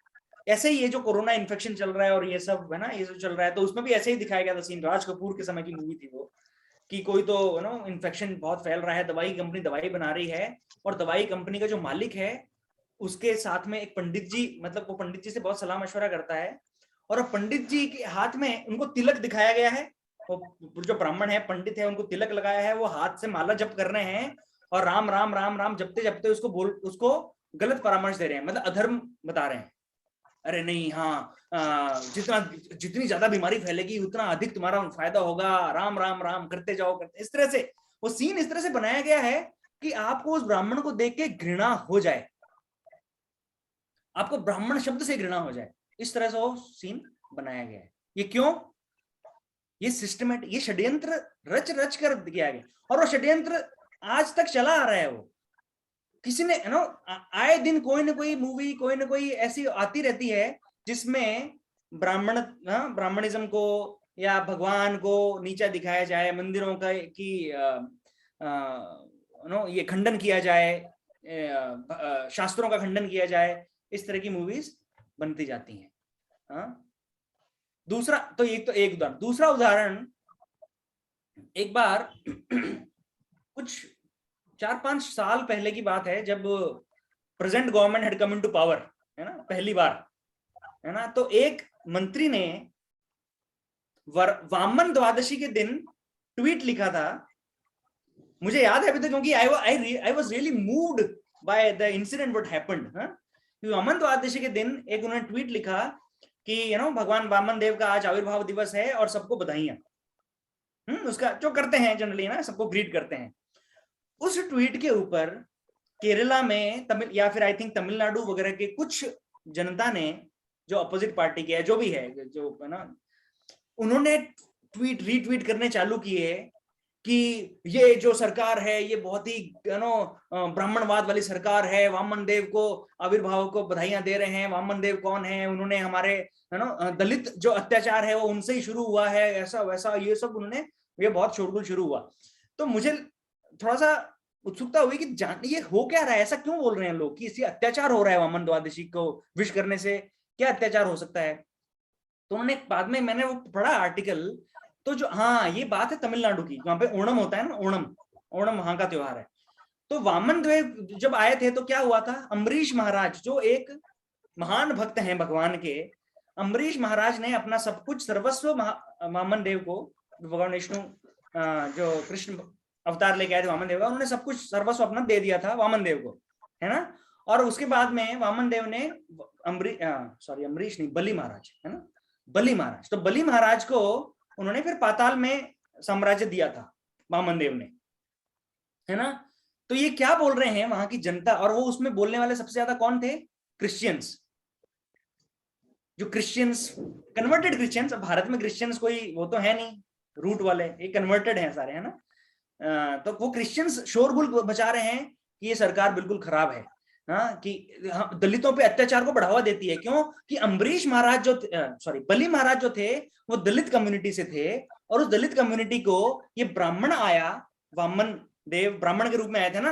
ऐसे ही ये जो कोरोना इन्फेक्शन चल रहा है और ये सब है ना, ये सब चल रहा है, तो उसमें भी ऐसे ही दिखाया गया था सीन। राज कपूर के समय की मूवी थी वो, कि कोई तो नो इन्फेक्शन बहुत फैल रहा है, दवाई कंपनी दवाई बना रही है, और दवाई कंपनी का जो मालिक है उसके साथ में एक पंडित जी, मतलब वो पंडित जी से बहुत सलाह मशवरा करता है, और पंडित जी के हाथ में उनको तिलक दिखाया गया है। वो जो ब्राह्मण है, पंडित है, उनको तिलक लगाया है, वो हाथ से माला जप कर रहे हैं और राम राम राम राम जपते जपते उसको गलत परामर्श दे रहे हैं, मतलब अधर्म बता रहे हैं। अरे नहीं, हाँ, जितनी ज्यादा बीमारी फैलेगी उतना अधिक तुम्हारा फायदा होगा, राम राम राम करते जाओ, करते। इस तरह से वो सीन इस तरह से बनाया गया है कि आपको उस ब्राह्मण को देख के घृणा हो जाए, आपको ब्राह्मण शब्द से घृणा हो जाए। इस तरह से वो सीन बनाया गया है। ये क्यों? ये सिस्टमेटिक, ये षड्यंत्र रच रच कर किया गया, और वो षड्यंत्र आज तक चला आ रहा है। वो किसी ने आए दिन कोई ना कोई मूवी, कोई ना कोई ऐसी आती रहती है जिसमें ब्राह्मणिज्म को या भगवान को नीचा दिखाया जाए, मंदिरों का की ये खंडन किया जाए, शास्त्रों का खंडन किया जाए। इस तरह की मूवीज बनती जाती हैं। दूसरा तो एक उदाहरण। दूसरा उदाहरण, एक बार कुछ 4-5 साल पहले की बात है, जब present government had come into power, है ना, पहली बार, है ना, तो एक मंत्री ने वामन द्वादशी के दिन ट्वीट लिखा था। मुझे याद है अभी तक, क्योंकि I was really moved by the incident what happened. Vaman Dwadashi के दिन एक उन्होंने ट्वीट लिखा कि भगवान वामन देव का आज आविर्भाव दिवस है और सबको बधाइयां। उसका जो करते हैं जनरली ना, सबको ग्रीट करते हैं। उस ट्वीट के ऊपर केरला में, तमिल या फिर आई थिंक तमिलनाडु वगैरह के कुछ जनता ने, जो अपोजिट पार्टी के है, जो भी है, जो है ना, उन्होंने रीट्वीट करने चालू किए कि ये जो सरकार है ये बहुत ही ब्राह्मणवाद वाली सरकार है, वामन देव को आविर्भाव को बधाइयां दे रहे हैं। वामन देव कौन है? उन्होंने हमारे दलित जो अत्याचार है वो उनसे ही शुरू हुआ है, ऐसा वैसा, ये सब उन्होंने, ये बहुत शोरगुल शुरू हुआ। तो मुझे थोड़ा सा उत्सुकता हुई कि ये हो क्या रहा है, ऐसा क्यों बोल रहे हैं लोग कि इसी अत्याचार हो रहा है, वामन द्वादशी को विश करने से क्या अत्याचार हो सकता है। तो उन्होंने बाद में, मैंने वो पढ़ा आर्टिकल, तो जो, हाँ, ये बात है तमिलनाडु की, वहां पे ओणम होता है ना, ओणम वहां का त्योहार है। तो वामन देव जब आए थे तो क्या हुआ था, अम्बरीश महाराज जो एक महान भक्त हैं भगवान के, अम्बरीश महाराज ने अपना सब कुछ, सर्वस्व वामन देव को, भगवान विष्णु जो कृष्ण अवतार लेके आए थे वामन देव का, उन्होंने सब कुछ सर्वस्व अपना दे दिया था वामन देव को, है ना। और उसके बाद में वामन देव ने अम्बरीश नहीं, बलि महाराज, है ना, बलि महाराज, तो बलि महाराज को उन्होंने फिर पाताल में साम्राज्य दिया था वामन देव ने, है ना। तो ये क्या बोल रहे हैं वहां की जनता, और वो उसमें बोलने वाले सबसे ज्यादा कौन थे? क्रिश्चियंस। जो क्रिश्चियंस, कन्वर्टेड क्रिश्चियंस, भारत में क्रिश्चियंस कोई वो तो है नहीं रूट वाले, ये कन्वर्टेड हैं सारे, है ना। तो वो क्रिश्चियंस शोरगुल बचा रहे हैं कि ये सरकार बिल्कुल खराब है, कि दलितों पे अत्याचार को बढ़ावा देती है। क्यों? कि अम्बरीश महाराज बलि महाराज जो थे वो दलित कम्युनिटी से थे, और उस दलित कम्युनिटी को ये ब्राह्मण आया, वामन देव ब्राह्मण के रूप में आए थे ना,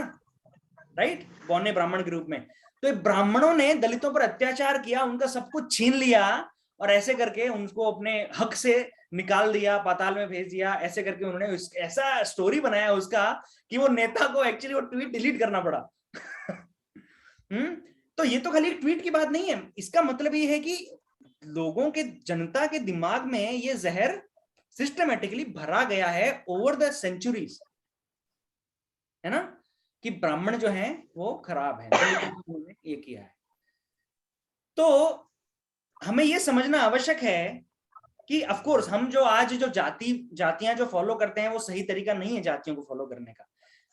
राइट, बौने ब्राह्मण के रूप में। तो ब्राह्मणों ने दलितों पर अत्याचार किया, उनका सब कुछ छीन लिया, और ऐसे करके उनको अपने हक से निकाल दिया, पाताल में भेज दिया। ऐसे करके उन्होंने ऐसा स्टोरी बनाया उसका कि वो नेता को एक्चुअली वो ट्वीट डिलीट करना पड़ा। तो ये तो खाली ट्वीट की बात नहीं है, इसका मतलब ये है कि लोगों के, जनता के दिमाग में ये जहर सिस्टमेटिकली भरा गया है ओवर द सेंचुरीज, है ना, कि ब्राह्मण जो है वो खराब है, ये किया है। तो हमें ये समझना आवश्यक है कि ऑफ कोर्स हम जो आज जो जातियां जो फॉलो करते हैं वो सही तरीका नहीं है जातियों को फॉलो करने का।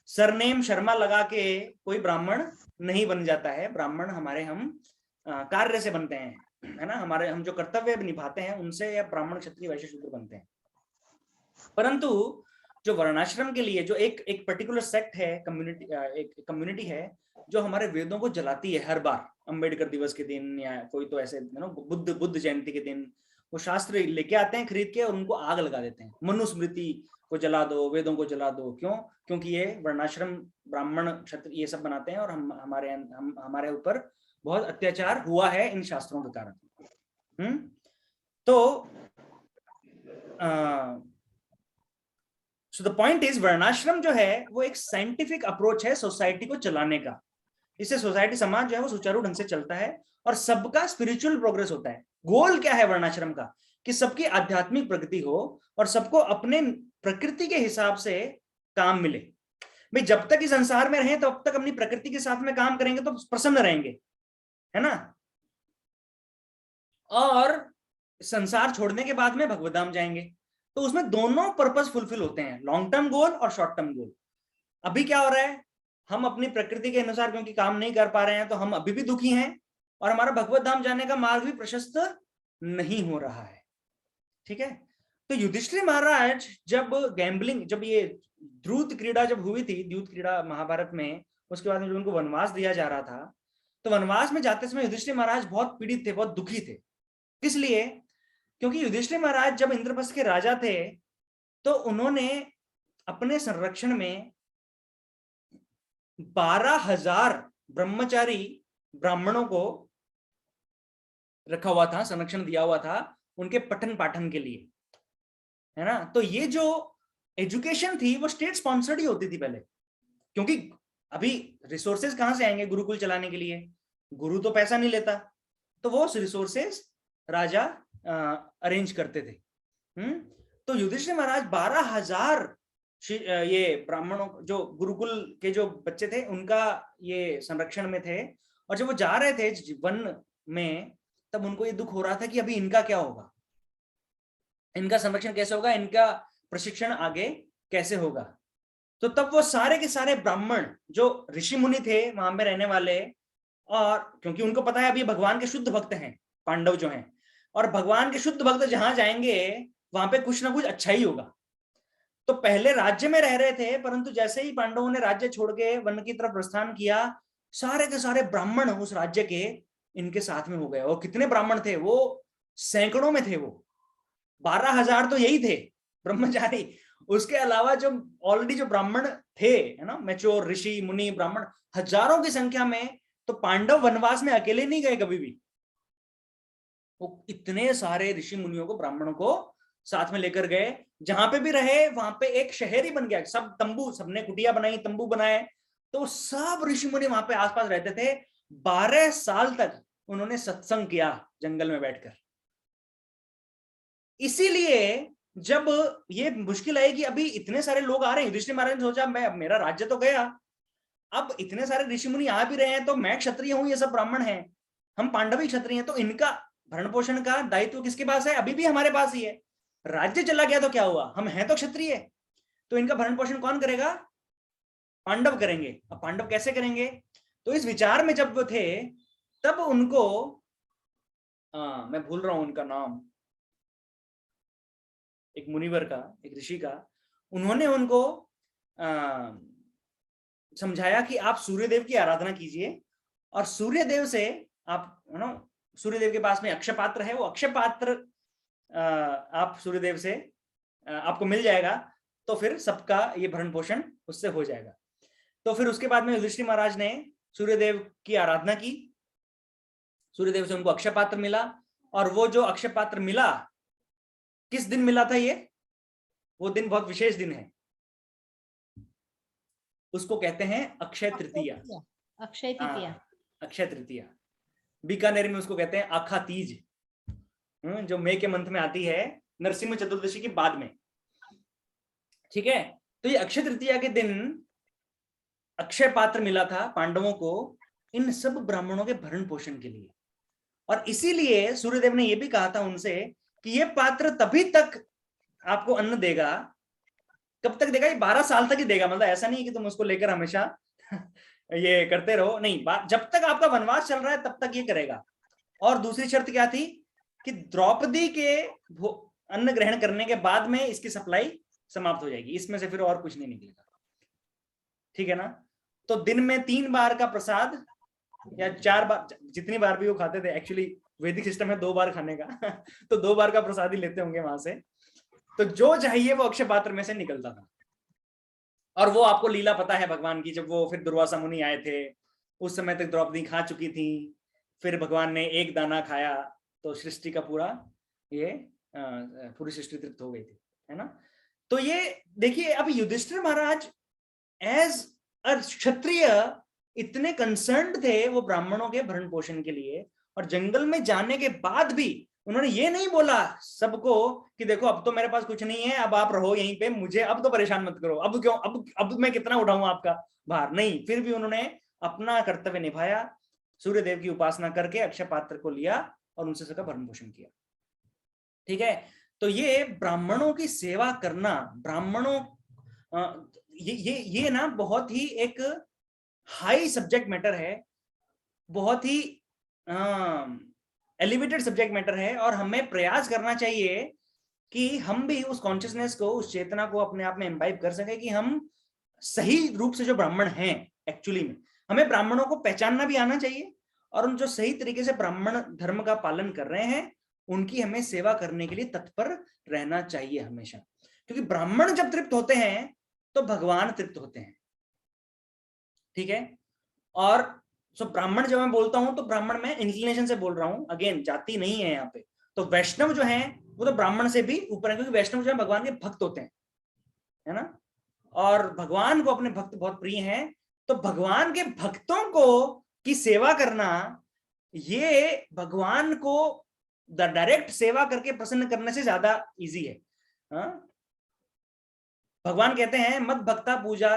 सरनेम शर्मा लगा के कोई ब्राह्मण नहीं बन जाता है। ब्राह्मण हमारे हम कार्य से बनते हैं, है ना, हमारे हम जो कर्तव्य निभाते हैं उनसे या ब्राह्मण क्षत्रिय वैश्य शूद्र बनते हैं। परंतु जो वर्णाश्रम के लिए जो एक पर्टिकुलर सेक्ट है, कम्युनिटी, एक कम्युनिटी है जो हमारे वेदों को जलाती है हर बार, अंबेडकर दिवस के दिन या कोई तो ऐसे बुद्ध जयंती के दिन वो शास्त्र लेके आते हैं खरीद के और उनको आग लगा देते हैं। मनुस्मृति को जला दो, वेदों को जला दो। क्यों? क्योंकि ये वर्णाश्रम ब्राह्मण क्षत्रिय ये सब बनाते हैं और हमारे ऊपर बहुत अत्याचार हुआ है इन शास्त्रों के कारण। तो सो द पॉइंट इज, वर्णाश्रम जो है वो एक साइंटिफिक अप्रोच है सोसाइटी को चलाने का। इससे सोसाइटी, समाज जो है वो सुचारू ढंग से चलता है और सबका स्पिरिचुअल प्रोग्रेस होता है। गोल क्या है वर्णाश्रम का? कि सबकी आध्यात्मिक प्रगति हो और सबको अपने प्रकृति के हिसाब से काम मिले। भाई जब तक इस संसार में रहें तब तक अपनी प्रकृति के साथ में काम करेंगे तो प्रसन्न रहेंगे, है ना। और संसार छोड़ने के बाद में भगवत धाम जाएंगे, तो उसमें दोनों पर्पस फुलफिल होते हैं, लॉन्ग टर्म गोल और शॉर्ट टर्म गोल। अभी क्या हो रहा है, हम अपनी प्रकृति के अनुसार क्योंकि काम नहीं कर पा रहे हैं तो हम अभी भी दुखी हैं और हमारा भगवत धाम जाने का मार्ग भी प्रशस्त नहीं हो रहा है। ठीक है, तो युधिष्ठिर महाराज जब गैम्बलिंग, जब ये द्यूत क्रीड़ा जब हुई थी, द्यूत क्रीड़ा महाभारत में, उसके बाद में जब उनको वनवास दिया जा रहा था, तो वनवास में जाते समय युधिष्ठिर महाराज बहुत पीड़ित थे, बहुत दुखी थे। किस लिए? क्योंकि युधिष्ठिर महाराज जब इंद्रप्रस्थ के राजा थे तो उन्होंने अपने संरक्षण में 12,000 ब्रह्मचारी ब्राह्मणों को रखा हुआ था, संरक्षण दिया हुआ था उनके पठन पाठन के लिए, है ना। तो ये जो एजुकेशन थी वो स्टेट स्पॉन्सर्ड ही होती थी पहले, क्योंकि अभी रिसोर्सेज कहां से आएंगे गुरुकुल चलाने के लिए? गुरु तो पैसा नहीं लेता, तो वो रिसोर्सेज राजा अरेंज करते थे। तो युधिष्ठिर महाराज 12,000 ये ब्राह्मणों, जो गुरुकुल के जो बच्चे थे उनका ये संरक्षण में थे, और जब वो जा रहे थे वन में तब उनको ये दुख हो रहा था कि अभी इनका क्या होगा, इनका संरक्षण कैसे होगा, इनका प्रशिक्षण आगे कैसे होगा। तो तब वो सारे के सारे ब्राह्मण जो ऋषि मुनि थे वहां पे रहने वाले, और क्योंकि उनको पता है अभी भगवान के शुद्ध भक्त हैं पांडव जो हैं, और भगवान के शुद्ध भक्त जहां जाएंगे वहां पे कुछ ना कुछ अच्छा ही होगा। तो पहले राज्य में रह रहे थे, परंतु जैसे ही पांडवों ने राज्य छोड़ के वन की तरफ प्रस्थान किया, सारे के सारे ब्राह्मण उस राज्य के इनके साथ में हो गए। और कितने ब्राह्मण थे? वो सैकड़ों में थे। वो 12,000 तो यही थे ब्रह्मचारी, उसके अलावा जो ऑलरेडी जो ब्राह्मण थे, है ना, मैच्योर ऋषि मुनि ब्राह्मण हजारों की संख्या में। तो पांडव वनवास में अकेले नहीं गए कभी भी, वो इतने सारे ऋषि मुनियों को, ब्राह्मणों को साथ में लेकर गए। जहां पे भी रहे वहां पे एक शहर ही बन गया, सब तंबू, सबने कुटिया बनाई, तंबू बनाए, तो सब ऋषि मुनि वहां पे आसपास रहते थे। 12 साल तक उन्होंने सत्संग किया जंगल में बैठकर। इसीलिए जब ये मुश्किल आई कि अभी इतने सारे लोग आ रहे हैं, युधिष्ठिर महाराज ने सोचा मेरा राज्य तो गया, अब इतने सारे ऋषि मुनि आ भी रहे हैं, तो मैं क्षत्रिय हूं, ये सब ब्राह्मण हैं, हम पांडव ही क्षत्रिय हैं, तो इनका भरण पोषण का दायित्व किसके पास है? अभी भी हमारे पास ही है। राज्य चला गया तो क्या हुआ, हम हैं तो क्षत्रिय, तो इनका भरण पोषण कौन करेगा? पांडव करेंगे। अब पांडव कैसे करेंगे? तो इस विचार में जब वो थे तब उनको, मैं भूल रहा हूं उनका नाम, एक मुनिवर का, एक ऋषि का, उन्होंने उनको समझाया कि आप सूर्यदेव की आराधना कीजिए और सूर्यदेव से आप, सूर्यदेव के पास में अक्षय पात्र है, वो अक्षय पात्र आप सूर्यदेव से आपको मिल जाएगा, तो फिर सबका ये भरण पोषण उससे हो जाएगा। तो फिर उसके बाद में युधिष्ठिर महाराज ने सूर्यदेव की आराधना की, सूर्यदेव से उनको अक्षय पात्र मिला, और वो जो अक्षय पात्र मिला किस दिन मिला था? ये वो दिन बहुत विशेष दिन है, उसको कहते हैं अक्षय तृतीया। अक्षय तृतीया, अक्षय तृतीया बीकानेर में उसको कहते हैं आखा तीज, जो मई के मंथ में आती है, नरसिंह चतुर्दशी के बाद में। ठीक है, तो ये अक्षय तृतीया के दिन अक्षय पात्र मिला था पांडवों को इन सब ब्राह्मणों के भरण पोषण के लिए। और इसीलिए सूर्यदेव ने यह भी कहा था उनसे कि ये पात्र तभी तक आपको अन्न देगा, कब तक देगा, ये 12 साल तक ही देगा। मतलब ऐसा नहीं है कि तुम उसको लेकर हमेशा ये करते रहो, नहीं, जब तक आपका वनवास चल रहा है तब तक ये करेगा। और दूसरी शर्त क्या थी कि द्रौपदी के अन्न ग्रहण करने के बाद में इसकी सप्लाई समाप्त हो जाएगी, इसमें से फिर और कुछ नहीं निकलेगा, ठीक है ना। तो दिन में 3 बार का प्रसाद या 4 बार, जितनी बार भी वो खाते थे, एक्चुअली वैदिक सिस्टम है 2 बार खाने का तो 2 बार का प्रसाद ही लेते होंगे वहां से। तो जो चाहिए वो अक्षय पात्र में से निकलता था। और वो आपको लीला पता है भगवान की, जब वो फिर दुर्वासा मुनि आए थे, उस समय तक द्रौपदी खा चुकी थी, फिर भगवान ने एक दाना खाया तो सृष्टि का पूरा ये पूरी सृष्टि तृप्त हो गई थी, है ना। तो ये देखिए, अब युधिष्ठिर महाराज एज अ क्षत्रिय इतने कंसर्न्ड थे वो ब्राह्मणों के भरण पोषण के लिए, और जंगल में जाने के बाद भी उन्होंने ये नहीं बोला सबको कि देखो अब तो मेरे पास कुछ नहीं है, अब आप रहो यहीं पे, मुझे अब तो परेशान मत करो, अब क्यों, अब मैं कितना उठाऊं आपका भार, नहीं। फिर भी उन्होंने अपना कर्तव्य निभाया, सूर्यदेव की उपासना करके अक्षय पात्र को लिया और उनसे सबका भरण पोषण किया, ठीक है। तो ये ब्राह्मणों की सेवा करना, ब्राह्मणों ये ना बहुत ही एक हाई सब्जेक्ट मैटर है, बहुत ही एलिवेटेड सब्जेक्ट मैटर है, और हमें प्रयास करना चाहिए कि हम भी उस कॉन्शियसनेस को, उस चेतना को अपने आप में इम्बाइब कर सके कि हम सही रूप से जो ब्राह्मण हैं, एक्चुअली में हमें ब्राह्मणों को पहचानना भी आना चाहिए, और उन जो सही तरीके से ब्राह्मण धर्म का पालन कर रहे हैं उनकी हमें सेवा करने के लिए तत्पर रहना चाहिए हमेशा, क्योंकि ब्राह्मण जब तृप्त होते हैं तो भगवान तृप्त होते हैं, ठीक है। और सो ब्राह्मण जब मैं बोलता हूं तो ब्राह्मण मैं इंक्लिनेशन से बोल रहा हूं, अगेन जाति नहीं है यहाँ पे। तो वैष्णव जो है वो तो ब्राह्मण से भी ऊपर है, क्योंकि वैष्णव जो है भगवान के भक्त होते हैं, है ना, और भगवान को अपने भक्त बहुत प्रिय हैं। तो भगवान के भक्तों को की सेवा करना, ये भगवान को डायरेक्ट सेवा करके प्रसन्न करने से ज्यादा इजी है। भगवान कहते हैं मद भक्ता पूजा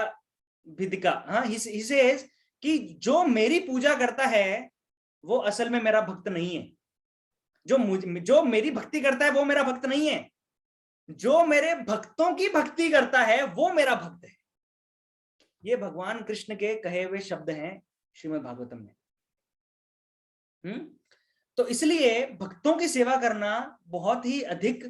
विधिका, he says कि जो मेरी पूजा करता है वो असल में मेरा भक्त नहीं है, जो मेरी भक्ति करता है वो मेरा भक्त नहीं है, जो मेरे भक्तों की भक्ति करता है वो मेरा भक्त है। ये भगवान कृष्ण के कहे हुए शब्द हैं श्रीमद् भागवतम में। तो इसलिए भक्तों की सेवा करना बहुत ही अधिक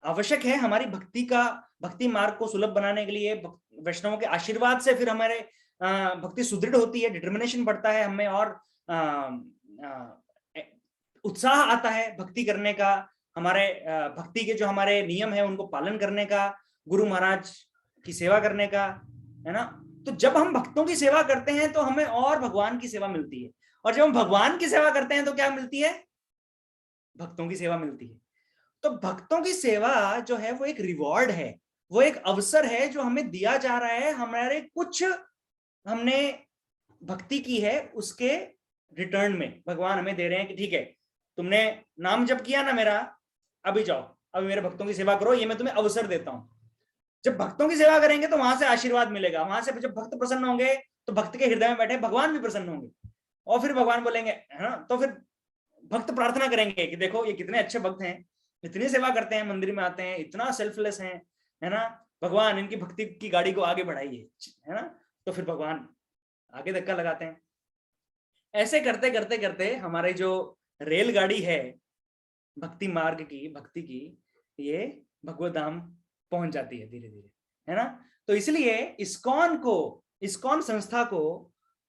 आवश्यक है हमारी भक्ति मार्ग को सुलभ बनाने के लिए। वैष्णवों के आशीर्वाद से फिर हमारे भक्ति सुदृढ़ होती है, डिटर्मिनेशन बढ़ता है हमें, और उत्साह आता है भक्ति करने का, हमारे भक्ति के जो हमारे नियम है उनको पालन करने का, गुरु महाराज की सेवा करने का, है ना। तो जब हम भक्तों की सेवा करते हैं तो हमें और भगवान की सेवा मिलती है, और जब हम भगवान की सेवा करते हैं तो क्या मिलती है, भक्तों की सेवा मिलती है। तो भक्तों की सेवा जो है वो एक रिवॉर्ड है, वो एक अवसर है जो हमें दिया जा रहा है, हमारे कुछ हमने भक्ति की है उसके रिटर्न में भगवान हमें दे रहे हैं कि ठीक है तुमने नाम जप किया ना मेरा, अभी जाओ अभी मेरे भक्तों की सेवा करो, ये मैं तुम्हें अवसर देता हूं। जब भक्तों की सेवा करेंगे तो वहां से आशीर्वाद मिलेगा, वहां से जब भक्त प्रसन्न होंगे तो भक्त के हृदय में बैठे भगवान भी प्रसन्न होंगे, और फिर भगवान बोलेंगे, है ना, तो फिर भक्त प्रार्थना करेंगे कि देखो ये कितने अच्छे भक्त हैं, इतनी सेवा करते हैं, मंदिर में आते हैं, इतना सेल्फलेस हैं, है ना, भगवान इनकी भक्ति की गाड़ी को आगे बढ़ाइए, है ना। तो फिर भगवान आगे धक्का लगाते हैं। ऐसे करते करते करते हमारे जो रेलगाड़ी है भक्ति मार्ग की, भक्ति की, ये भगवत धाम पहुंच जाती है धीरे धीरे, है ना। तो इसलिए इस्कॉन संस्था को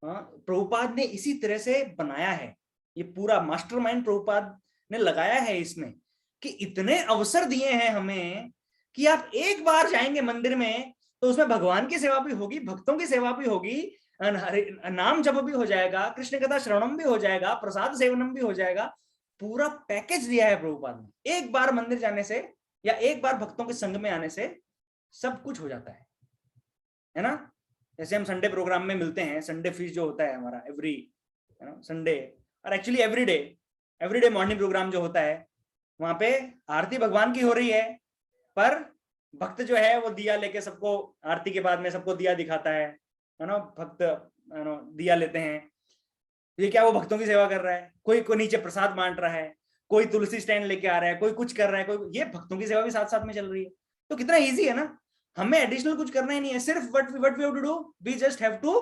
प्रभुपाद ने इसी तरह से बनाया है, ये पूरा मास्टरमाइंड प्रभुपाद ने लगाया है इसमें, कि इतने अवसर दिए हैं हमें कि आप एक बार जाएंगे मंदिर में तो उसमें भगवान की सेवा भी होगी, भक्तों की सेवा भी होगी, नाम जप भी हो जाएगा, कृष्ण कथा श्रवणम भी हो जाएगा, प्रसाद सेवनम भी हो जाएगा, पूरा पैकेज दिया है प्रभुपाद ने। एक बार मंदिर जाने से या एक बार भक्तों के संग में आने से सब कुछ हो जाता है ना। जैसे हम संडे प्रोग्राम में मिलते हैं, संडे फीस जो होता है हमारा एवरी संडे, और एक्चुअली एवरीडे मॉर्निंग प्रोग्राम जो होता है, वहां पे आरती भगवान की हो रही है, पर भक्त जो है वो दिया लेके सबको आरती के बाद में सबको दिया दिखाता है ना, भक्त दिया लेते हैं। ये क्या वो भक्तों की सेवा कर रहा है? कोई नीचे प्रसाद बांट रहा है, कोई तुलसी स्टैंड लेके आ रहा है, कोई कुछ कर रहा है, कोई ये भक्तों की सेवा भी साथ साथ में चल रही है। तो कितना इजी है ना, हमें एडिशनल कुछ करना ही नहीं है, सिर्फ what we have to do, we just have to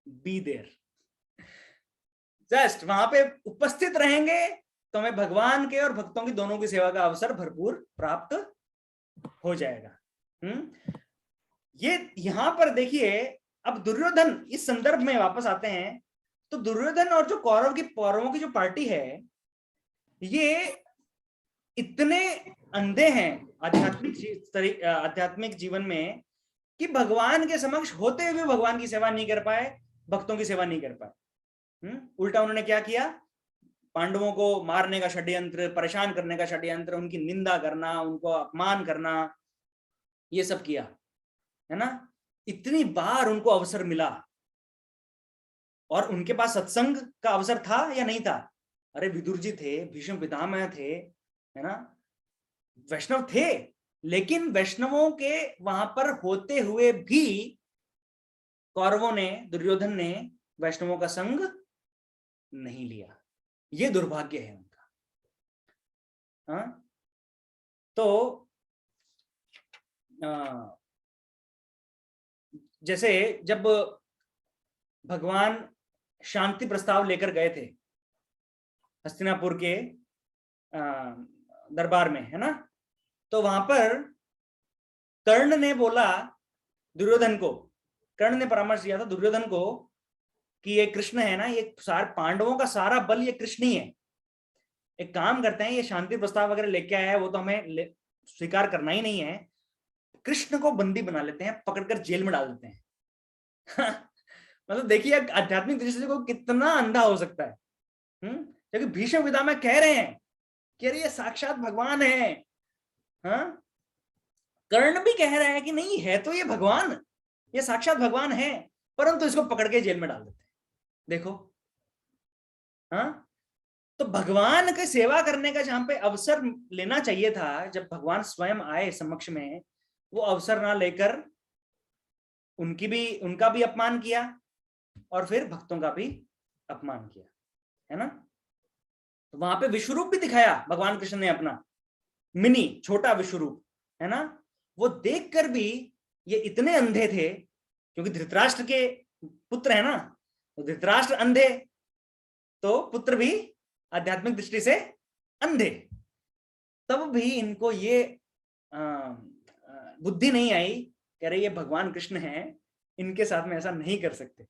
be there, just वहां पे उपस्थित रहेंगे तो हमें भगवान के और भक्तों की दोनों की सेवा का अवसर भरपूर प्राप्त हो जाएगा। ये यहां पर देखिए, अब दुर्योधन इस संदर्भ में वापस आते हैं, तो दुर्योधन और जो कौरवों की जो पार्टी है, ये इतने अंधे हैं आध्यात्मिक जीवन में कि भगवान के समक्ष होते हुए भगवान की सेवा नहीं कर पाए, भक्तों की सेवा नहीं कर पाए। उल्टा उन्होंने क्या किया, पांडवों को मारने का षड्यंत्र, परेशान करने का षड्यंत्र, उनकी निंदा करना, उनको अपमान करना, ये सब किया, है ना। इतनी बार उनको अवसर मिला, और उनके पास सत्संग का अवसर था या नहीं था? अरे विदुर जी थे, भीष्म पितामह थे, है ना, वैष्णव थे, लेकिन वैष्णवों के वहां पर होते हुए भी कौरवों ने, दुर्योधन ने वैष्णवों का संग नहीं लिया। ये दुर्भाग्य है उनका। हाँ, तो जैसे जब भगवान शांति प्रस्ताव लेकर गए थे हस्तिनापुर के दरबार में, है ना, तो वहां पर कर्ण ने बोला दुर्योधन को, कर्ण ने परामर्श दिया था दुर्योधन को कि ये कृष्ण है ना, ये सारे पांडवों का सारा बल ये कृष्ण ही है, एक काम करते हैं, ये शांति प्रस्ताव वगैरह लेके आया है, वो तो हमें स्वीकार करना ही नहीं है, कृष्ण को बंदी बना लेते हैं, पकड़कर जेल में डाल देते हैं। मतलब देखिए आध्यात्मिक दृष्टि से कितना अंधा हो सकता है। क्योंकि भीष्म पितामह कह रहे हैं कि अरे ये साक्षात भगवान है। हाँ, कर्ण भी कह रहा है कि नहीं है तो ये भगवान, ये साक्षात भगवान है, परंतु इसको पकड़ के जेल में डाल देते हैं। देखो, हाँ, तो भगवान की सेवा करने का जहां पे अवसर लेना चाहिए था, जब भगवान स्वयं आए समक्ष में, वो अवसर ना लेकर उनका भी अपमान किया और फिर भक्तों का भी अपमान किया, है ना। तो वहां पे विश्वरूप भी दिखाया भगवान कृष्ण ने, अपना मिनी छोटा विश्वरूप, है ना। वो देखकर भी ये इतने अंधे थे, क्योंकि धृतराष्ट्र के पुत्र है ना, तो धृतराष्ट्र अंधे तो पुत्र भी आध्यात्मिक दृष्टि से अंधे, तब भी इनको ये बुद्धि नहीं आई, कह रहे ये भगवान कृष्ण हैं, इनके साथ में ऐसा नहीं कर सकते।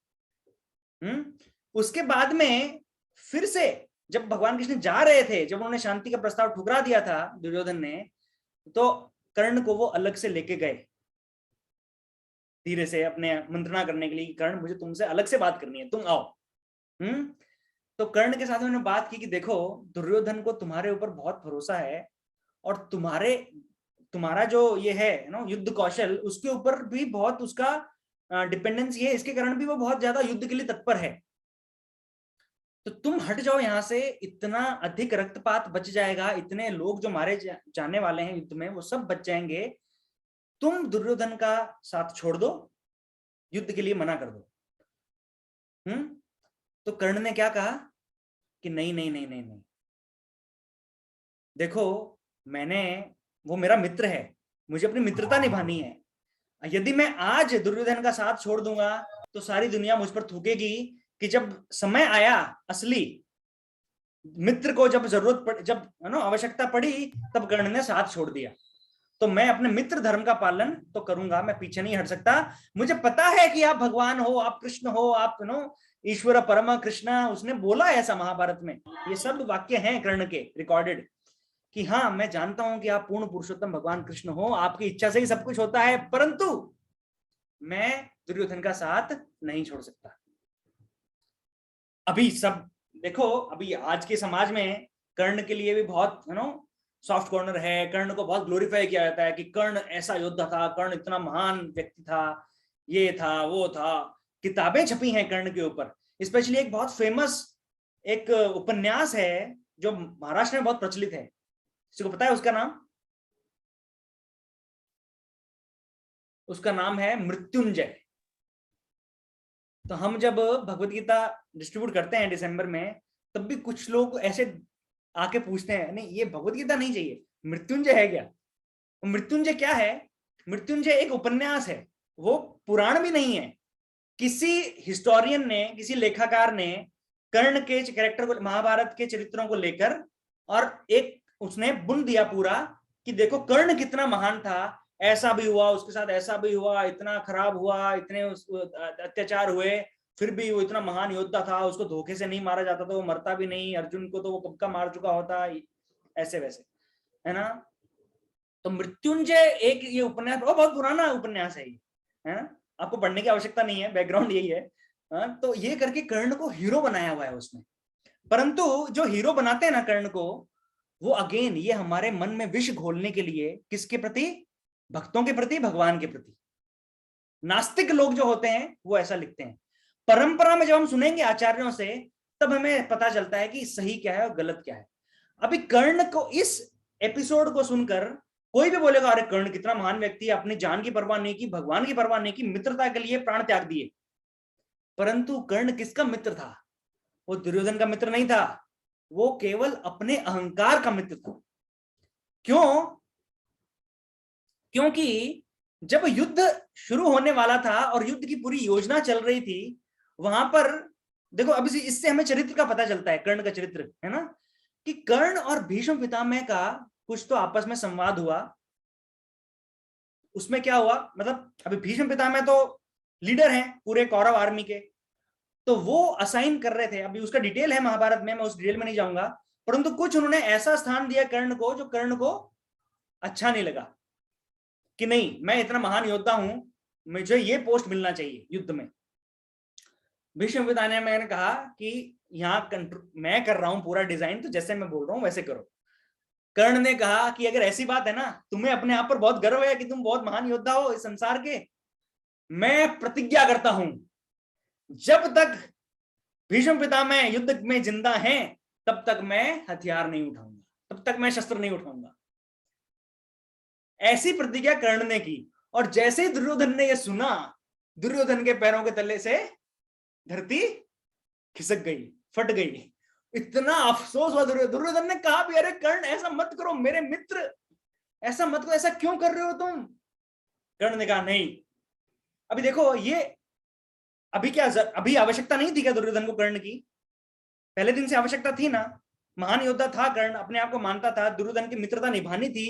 उसके बाद में फिर से जब भगवान कृष्ण जा रहे थे, जब उन्होंने शांति का प्रस्ताव ठुकरा दिया था दुर्योधन ने, तो कर्ण को वो अलग से लेके गए धीरे से, अपने मंत्रणा करने के लिए, कर्ण मुझे तुमसे अलग से बात करनी है, तुम आओ। तो कर्ण के साथ उन्होंने बात की कि देखो दुर्योधन को तुम्हारे ऊपर बहुत भरोसा है, और तुम्हारा जो ये है ना युद्ध कौशल, उसके ऊपर भी बहुत उसका डिपेंडेंस है, इसके कारण भी वो बहुत ज्यादा युद्ध के लिए तत्पर है। तो तुम हट जाओ यहाँ से, इतना अधिक रक्तपात बच जाएगा, इतने लोग जो मारे जाने वाले हैं युद्ध में वो सब बच जाएंगे, तुम दुर्योधन का साथ छोड़ दो, युद्ध के लिए मना कर दो। तो कर्ण ने क्या कहा कि नहीं नहीं नहीं नहीं नहीं, देखो वो मेरा मित्र है, मुझे अपनी मित्रता निभानी है, यदि मैं आज दुर्योधन का साथ छोड़ दूंगा तो सारी दुनिया मुझ पर थूकेगी कि जब समय आया असली मित्र को, जब जरूरत पड़ी, जब आवश्यकता पड़ी, तब कर्ण ने साथ छोड़ दिया। तो मैं अपने मित्र धर्म का पालन तो करूंगा, मैं पीछे नहीं हट सकता। मुझे पता है कि आप भगवान हो, आप कृष्ण हो, आप ईश्वर परम कृष्ण, उसने बोला ऐसा महाभारत में, ये सब वाक्य हैं कर्ण के रिकॉर्डेड, कि हाँ मैं जानता हूं कि आप पूर्ण पुरुषोत्तम भगवान कृष्ण हो, आपकी इच्छा से ही सब कुछ होता है, परंतु मैं दुर्योधन का साथ नहीं छोड़ सकता। अभी सब देखो, अभी आज के समाज में कर्ण के लिए भी बहुत सॉफ्ट कॉर्नर है, कर्ण को बहुत ग्लोरीफाई किया जाता है कि कर्ण ऐसा योद्धा था, कर्ण इतना महान व्यक्ति था, ये था वो था, किताबें छपी हैं कर्ण के ऊपर। स्पेशली एक बहुत फेमस एक उपन्यास है जो महाराष्ट्र में बहुत प्रचलित है, किसी को पता है उसका नाम? उसका नाम है मृत्युंजय। तो हम जब भगवत गीता डिस्ट्रीब्यूट करते हैं दिसंबर में, तब भी कुछ लोग ऐसे आके पूछते हैं, नहीं ये भगवत गीता नहीं चाहिए, मृत्युंजय है क्या? मृत्युंजय क्या है? मृत्युंजय एक उपन्यास है, वो पुराण भी नहीं है। किसी हिस्टोरियन ने, किसी लेखाकार ने कर्ण के कैरेक्टर को, महाभारत के चरित्रों को लेकर और एक उसने बुन दिया पूरा कि देखो कर्ण कितना महान था, ऐसा भी हुआ उसके साथ, ऐसा भी हुआ, इतना खराब हुआ, इतने अत्याचार हुए, फिर भी वो इतना महान योद्धा था, उसको धोखे से नहीं मारा जाता था, वो मरता भी नहीं, अर्जुन को तो वो कब का मार चुका होता, ऐसे वैसे, है ना। तो मृत्युंजय एक ये उपन्यास, बहुत पुराना उपन्यास है ये, है ना, आपको पढ़ने की आवश्यकता नहीं है, बैकग्राउंड यही है। तो ये करके कर्ण को हीरो बनाया हुआ है उसमें। परंतु जो हीरो बनाते हैं ना कर्ण को, वो अगेन ये हमारे मन में विष घोलने के लिए, किसके प्रति? भक्तों के प्रति, भगवान के प्रति। नास्तिक लोग जो होते हैं वो ऐसा लिखते हैं। परंपरा में जब हम सुनेंगे आचार्यों से, तब हमें पता चलता है कि सही क्या है और गलत क्या है। अभी कर्ण को, इस एपिसोड को सुनकर कोई भी बोलेगा अरे कर्ण कितना महान व्यक्ति है, अपनी जान की परवाह नहीं की, भगवान की परवाह नहीं की, मित्रता के लिए प्राण त्याग दिए। परंतु कर्ण किसका मित्र था? वो दुर्योधन का मित्र नहीं था, वो केवल अपने अहंकार का मित्र था। क्यों? क्योंकि जब युद्ध शुरू होने वाला था और युद्ध की पूरी योजना चल रही थी, वहां पर देखो, अभी इससे हमें चरित्र का पता चलता है, कर्ण का चरित्र, है ना, कि कर्ण और भीष्म पितामह का कुछ तो आपस में संवाद हुआ। उसमें क्या हुआ, मतलब अभी भीष्म पितामह तो लीडर हैं पूरे कौरव आर्मी के, तो वो असाइन कर रहे थे, अभी उसका डिटेल है महाभारत में, मैं उस डिटेल में नहीं जाऊंगा, परंतु कुछ उन्होंने ऐसा स्थान दिया कर्ण को जो कर्ण को अच्छा नहीं लगा, कि नहीं मैं इतना महान योद्धा हूं, मुझे ये पोस्ट मिलना चाहिए युद्ध में। भीष्म पितामह ने मैंने कहा कि यहाँ मैं कर रहा हूं पूरा डिजाइन, तो जैसे मैं बोल रहा हूं वैसे करो। कर्ण ने कहा कि अगर ऐसी बात है ना, तुम्हें अपने आप पर बहुत गर्व है कि तुम बहुत महान योद्धा हो इस संसार के, मैं प्रतिज्ञा करता हूं जब तक भीष्म पितामह युद्ध में जिंदा हैं तब तक मैं हथियार नहीं उठाऊंगा, तब तक मैं शस्त्र नहीं उठाऊंगा। ऐसी प्रतिज्ञा कर्ण ने की, और जैसे ही दुर्योधन ने यह सुना, दुर्योधन के पैरों के तले से धरती खिसक गई, फट गई। इतना अफसोस हुआ दुर्योधन ने कहा भी अरे कर्ण ऐसा मत करो, मेरे मित्र ऐसा मत करो, ऐसा क्यों कर रहे हो तुम? कर्ण ने कहा नहीं, अभी देखो ये अभी क्या, अभी आवश्यकता नहीं थी क्या दुर्योधन को कर्ण की? पहले दिन से आवश्यकता थी ना, महान योद्धा था कर्ण, अपने आप को मानता था, दुर्योधन की मित्रता निभानी थी।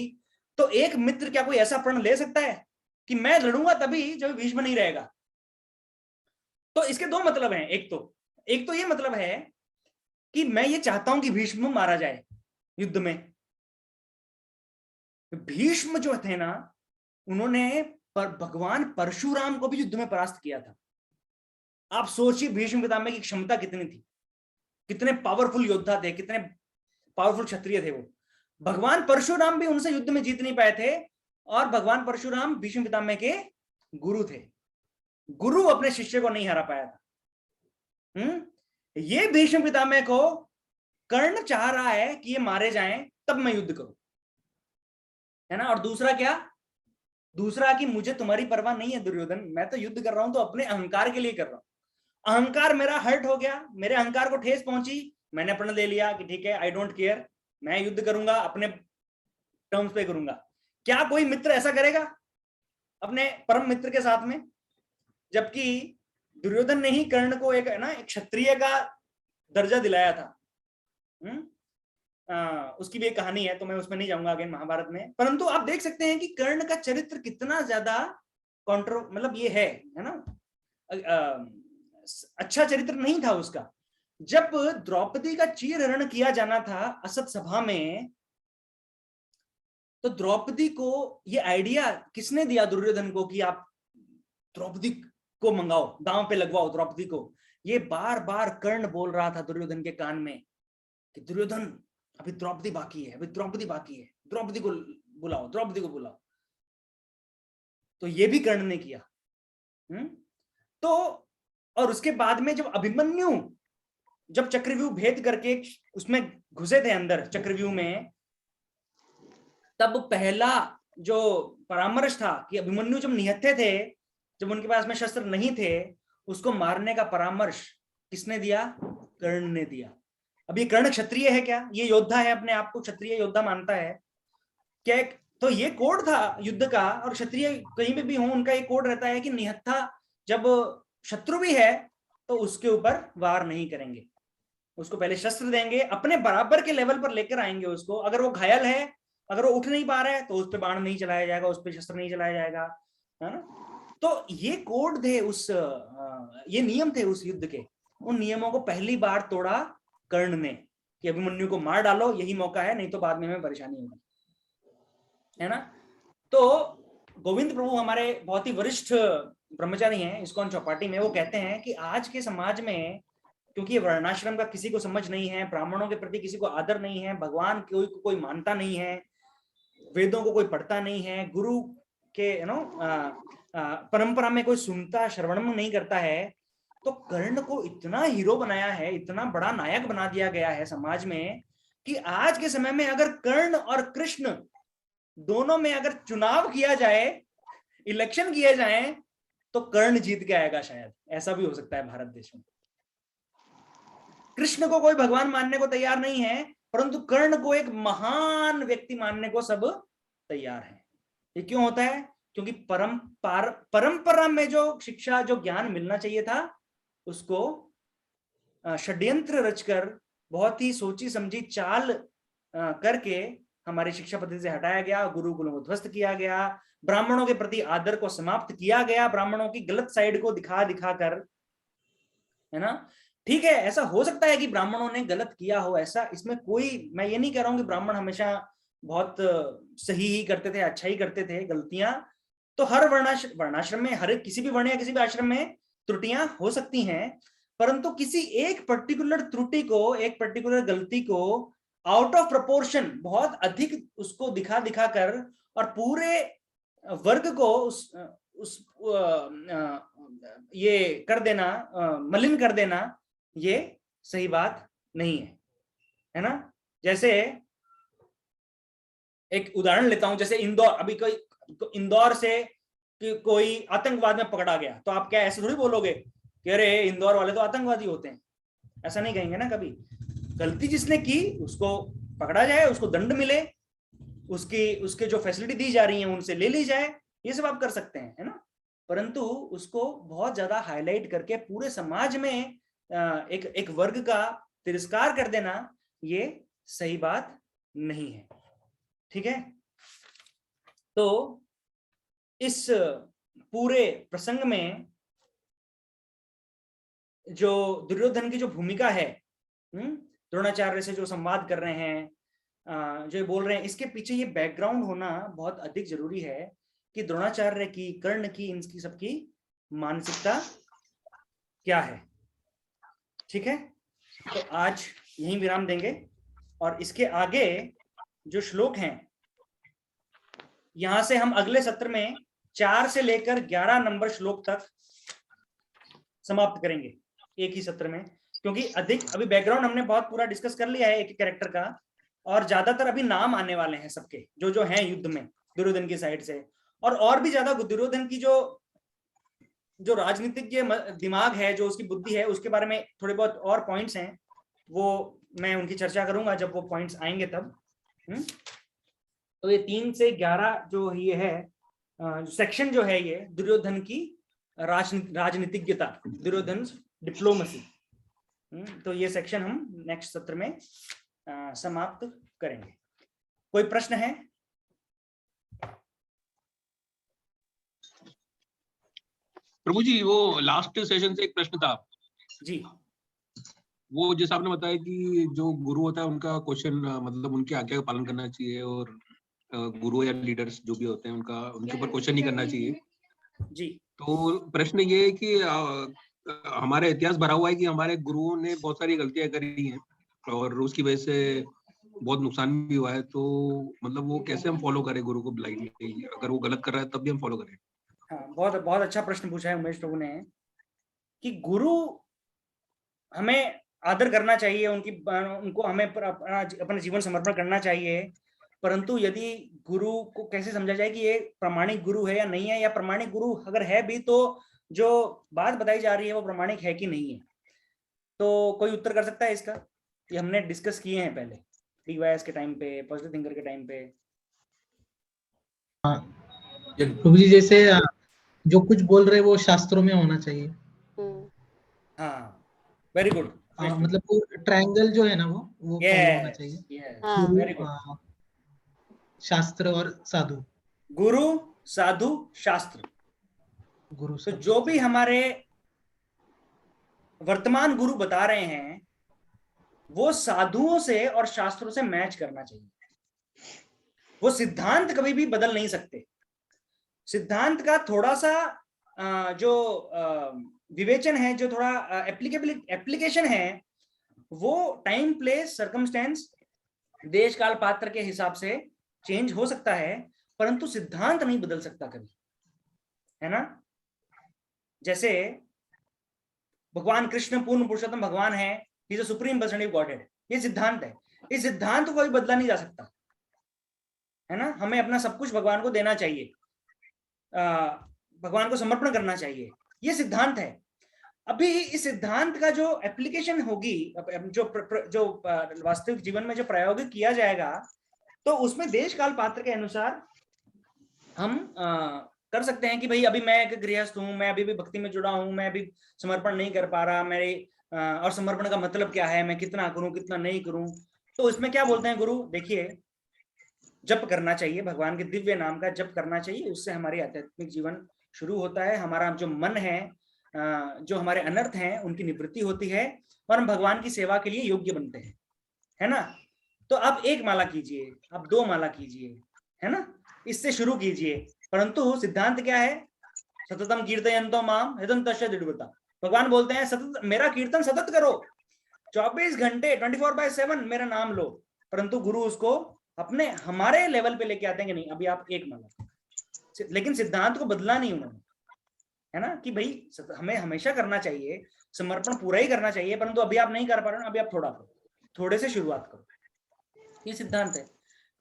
तो एक मित्र क्या कोई ऐसा प्रण ले सकता है कि मैं लड़ूंगा तभी जब भीष्म नहीं रहेगा? तो इसके दो मतलब हैं, एक तो ये मतलब है कि मैं ये चाहता हूं कि भीष्म मारा जाए युद्ध में। भीष्म जो थे ना, उन्होंने भगवान परशुराम को भी युद्ध में परास्त किया था। आप सोचिए भीष्म पितामह की क्षमता कितनी थी, कितने पावरफुल योद्धा थे, कितने पावरफुल क्षत्रिय थे वो। भगवान परशुराम भी उनसे युद्ध में जीत नहीं पाए थे, और भगवान परशुराम भीष्म पितामह के गुरु थे। गुरु अपने शिष्य को नहीं हरा पाया था। ये भीष्म पितामह को कर्ण चाह रहा है कि ये मारे जाएं तब मैं युद्ध करूं, है ना। और दूसरा क्या? दूसरा कि मुझे तुम्हारी परवाह नहीं है दुर्योधन, मैं तो युद्ध कर रहा हूं तो अपने अहंकार के लिए कर रहा हूं। अहंकार मेरा हर्ट हो गया, मेरे अहंकार को ठेस पहुंची, मैंने प्रण ले लिया कि ठीक है आई डोंट केयर, मैं युद्ध करूंगा, अपने टर्म्स पे करूंगा। क्या कोई मित्र ऐसा करेगा अपने परम मित्र के साथ में? जबकि दुर्योधन ने ही कर्ण को एक क्षत्रिय का दर्जा दिलाया था। उसकी भी एक कहानी है, तो मैं उसमें नहीं जाऊंगा आगे महाभारत में। परंतु आप देख सकते हैं कि कर्ण का चरित्र कितना ज्यादा मतलब ये है ना, अच्छा चरित्र नहीं था उसका। जब द्रौपदी का चीरहरण किया जाना था असत सभा में, तो द्रौपदी को ये आइडिया किसने दिया दुर्योधन को कि आप द्रौपदी को मंगाओ, दांव पे लगवाओ द्रौपदी को। ये बार बार कर्ण बोल रहा था दुर्योधन के कान में कि दुर्योधन अभी द्रौपदी बाकी है, अभी द्रौपदी बाकी है, द्रौपदी को बुलाओ, द्रौपदी को बुलाओ। तो ये भी कर्ण ने किया। तो और उसके बाद में जब अभिमन्यु जब चक्रव्यूह भेद करके उसमें घुसे थे अंदर चक्रव्यूह में, तब पहला जो परामर्श था कि अभिमन्यु जब निहत्थे थे, जब उनके पास में शस्त्र नहीं थे, उसको मारने का परामर्श किसने दिया? कर्ण ने दिया। अब ये कर्ण क्षत्रिय है क्या? ये योद्धा है, अपने आप को क्षत्रिय योद्धा मानता है क्या? तो ये कोड था युद्ध का, और क्षत्रिय कहीं पे भी हो उनका ये कोड रहता है कि निहत्था जब शत्रु भी है तो उसके ऊपर वार नहीं करेंगे, उसको पहले शस्त्र देंगे, अपने बराबर के लेवल पर लेकर आएंगे उसको। अगर वो घायल है, अगर वो उठ नहीं पा रहा है तो उस पर बाण नहीं चलाया जाएगा, उस पर शस्त्र नहीं चलाया जाएगा, है ना। तो ये कोड थे उस ये नियम थे उस युद्ध के। उन नियमों को पहली बार तोड़ा कर्ण ने कि अभिमन्यु को मार डालो, यही मौका है, नहीं तो बाद में हमें परेशानी होगी, है ना। तो गोविंद प्रभु हमारे बहुत ही वरिष्ठ ब्रह्मचारी हैं इस्कॉन चौपाटी में, वो कहते हैं कि आज के समाज में, क्योंकि ये वर्णाश्रम का किसी को समझ नहीं है, ब्राह्मणों के प्रति किसी को आदर नहीं है, भगवान कोई मानता नहीं है, वेदों को कोई पढ़ता नहीं है, गुरु के परंपरा में कोई सुनता श्रवण नहीं करता है, तो कर्ण को इतना हीरो बनाया है, इतना बड़ा नायक बना दिया गया है समाज में कि आज के समय में अगर कर्ण और कृष्ण दोनों में अगर चुनाव किया जाए, इलेक्शन किए जाए, तो कर्ण जीत के आएगा शायद। ऐसा भी हो सकता है भारत देश में। कृष्ण को कोई भगवान मानने को तैयार नहीं है, परंतु कर्ण को एक महान व्यक्ति मानने को सब तैयार है। ये क्यों होता है? क्योंकि परंपरा में जो शिक्षा, जो ज्ञान मिलना चाहिए था, उसको षड्यंत्र रचकर, बहुत ही सोची समझी चाल करके हमारी शिक्षा पद्धति से हटाया गया, गुरुकुलों को ध्वस्त किया गया, ब्राह्मणों के प्रति आदर को समाप्त किया गया, ब्राह्मणों की गलत साइड को दिखा दिखा कर, है ना। ठीक है, ऐसा हो सकता है कि ब्राह्मणों ने गलत किया हो, ऐसा इसमें कोई, मैं ये नहीं कह रहा हूं कि ब्राह्मण हमेशा बहुत सही ही करते थे, अच्छा ही करते थे। गलतियां तो हर वर्णाश्रम में, हर किसी भी वर्ण या किसी भी आश्रम में त्रुटियां हो सकती हैं, परंतु किसी एक पर्टिकुलर त्रुटि को, एक पर्टिकुलर गलती को आउट ऑफ प्रोपोर्शन, बहुत अधिक उसको दिखा दिखा कर और पूरे वर्ग को ये कर देना, मलिन कर देना, ये सही बात नहीं है ना। जैसे एक उदाहरण लेता हूं, जैसे इंदौर, अभी कोई इंदौर से कोई आतंकवाद में पकड़ा गया, तो आप क्या ऐसे थोड़ी बोलोगे कि अरे इंदौर वाले तो आतंकवादी होते हैं? ऐसा नहीं कहेंगे ना कभी। गलती जिसने की उसको पकड़ा जाए, उसको दंड मिले, उसके जो फैसिलिटी दी जा रही है उनसे ले ली जाए, ये सब आप कर सकते हैं, है ना। परंतु उसको बहुत ज्यादा हाईलाइट करके पूरे समाज में एक वर्ग का तिरस्कार कर देना, ये सही बात नहीं है, ठीक है। तो इस पूरे प्रसंग में जो दुर्योधन की जो भूमिका है, द्रोणाचार्य से जो संवाद कर रहे हैं, जो बोल रहे हैं, इसके पीछे ये बैकग्राउंड होना बहुत अधिक जरूरी है कि द्रोणाचार्य की, कर्ण की, इनकी सबकी मानसिकता क्या है, ठीक है। तो आज यहीं विराम देंगे और इसके आगे जो श्लोक हैं, यहां से हम अगले सत्र में 4 से लेकर 11 नंबर श्लोक तक समाप्त करेंगे एक ही सत्र में, क्योंकि अधिक अभी बैकग्राउंड हमने बहुत पूरा डिस्कस कर लिया है एक कैरेक्टर का, और ज्यादातर अभी नाम आने वाले हैं सबके जो जो हैं युद्ध में दुर्योधन की साइड से, और भी ज्यादा दुर्योधन की जो राजनीतिक दिमाग है, जो उसकी बुद्धि है, उसके बारे में थोड़े बहुत और पॉइंट्स हैं, वो मैं उनकी चर्चा करूंगा जब वो पॉइंट्स आएंगे तब। तो ये 3 से 11 जो ये है सेक्शन जो है, ये दुर्योधन की राजनीतिज्ञता, दुर्योधन डिप्लोमेसी, तो ये सेक्शन हम नेक्स्ट सत्र में समाप्त करेंगे। कोई प्रश्न है? प्रभु जी, वो लास्ट सेशन से एक प्रश्न था जी। वो जैसे आपने बताया कि जो गुरु होता है उनका क्वेश्चन, मतलब उनकी आज्ञा का पालन करना चाहिए, और गुरु या लीडर्स जो भी होते हैं उनके ऊपर क्वेश्चन नहीं करना चाहिए जी। तो प्रश्न ये है कि हमारे इतिहास भरा हुआ है कि हमारे गुरुओं ने बहुत सारी गलतियां करी हैं और उसकी वजह से बहुत नुकसान भी हुआ है, तो मतलब वो कैसे हम फॉलो करें गुरु को ब्लाइंडली? अगर वो गलत कर रहा है तब भी हम फॉलो करें? हाँ, बहुत बहुत अच्छा प्रश्न पूछा है उमेश प्रभु ने कि गुरु हमें आदर करना चाहिए, उनको हमें अपना जीवन समर्पण करना चाहिए, परंतु यदि गुरु को कैसे समझा जाए कि ये प्रामाणिक गुरु है या नहीं है, या प्रामाणिक गुरु अगर है भी तो जो बात बताई जा रही है वो प्रामाणिक है कि नहीं है? तो कोई उत्तर कर सकता है इसका? ये हमने डिस्कस किए हैं पहले, DYS के टाइम पे, पॉजिटिव थिंकर के टाइम पे। प्रभु जी, जैसे जो कुछ बोल रहे वो शास्त्रों में होना चाहिए। हाँ, वेरी गुड। मतलब वो ट्रायंगल जो है ना वो फॉलो होना चाहिए। हाँ। Very good. शास्त्र और साधु, गुरु, साधु, शास्त्र। गुरु तो साधु। जो भी हमारे वर्तमान गुरु बता रहे हैं वो साधुओं से और शास्त्रों से मैच करना चाहिए। वो सिद्धांत कभी भी बदल नहीं सकते। सिद्धांत का थोड़ा सा जो विवेचन है, जो थोड़ा एप्लीकेशन है, वो टाइम, प्लेस, सर्कमस्टेंस, देश काल पात्र के हिसाब से चेंज हो सकता है, परंतु सिद्धांत नहीं बदल सकता कभी, है ना? जैसे भगवान कृष्ण पूर्ण पुरुषोत्तम भगवान है, he is a supreme personality of godhead, ये सिद्धांत है। इस सिद्धांत को कभी बदला नहीं जा सकता, है ना? हमें अपना सब कुछ भगवान को देना चाहिए, भगवान को समर्पण करना चाहिए, ये सिद्धांत है। अभी इस सिद्धांत का जो एप्लीकेशन होगी, जो वास्तविक जीवन में जो प्रायोगिक किया जाएगा, तो उसमें देश काल पात्र के अनुसार हम कर सकते हैं कि भाई अभी मैं एक गृहस्थ हूं, मैं अभी भी भक्ति में जुड़ा हूं, मैं अभी समर्पण नहीं कर पा रहा, मेरे और समर्पण का मतलब क्या है, मैं कितना करूं कितना नहीं करूं। तो इसमें क्या बोलते हैं गुरु? देखिए, जप करना चाहिए, भगवान के दिव्य नाम का जप करना चाहिए, उससे हमारी आध्यात्मिक जीवन शुरू होता है, हमारा जो मन है, जो हमारे अनर्थ हैं उनकी निवृत्ति होती है और हम भगवान की सेवा के लिए योग्य बनते हैं, है ना? तो आप 1 माला कीजिए, आप 2 माला कीजिए, है ना? इससे शुरू कीजिए। परंतु सिद्धांत क्या है? सततम कीर्तयन्तो माम यदन्तस्य दृढ़व्रता। भगवान बोलते हैं सतत मेरा कीर्तन सतत करो, 24 घंटे 24/7 मेरा नाम लो। परंतु गुरु उसको अपने हमारे लेवल पे लेके आते हैं कि नहीं, अभी आप 1 माला, लेकिन सिद्धांत को बदला नहीं उन्होंने, है ना? कि भाई हमें हमेशा करना चाहिए, समर्पण पूरा ही करना चाहिए, परंतु अभी आप नहीं कर पा रहे हो, अभी आप थोड़ा करो, थोड़े से शुरुआत करो, ये सिद्धांत है।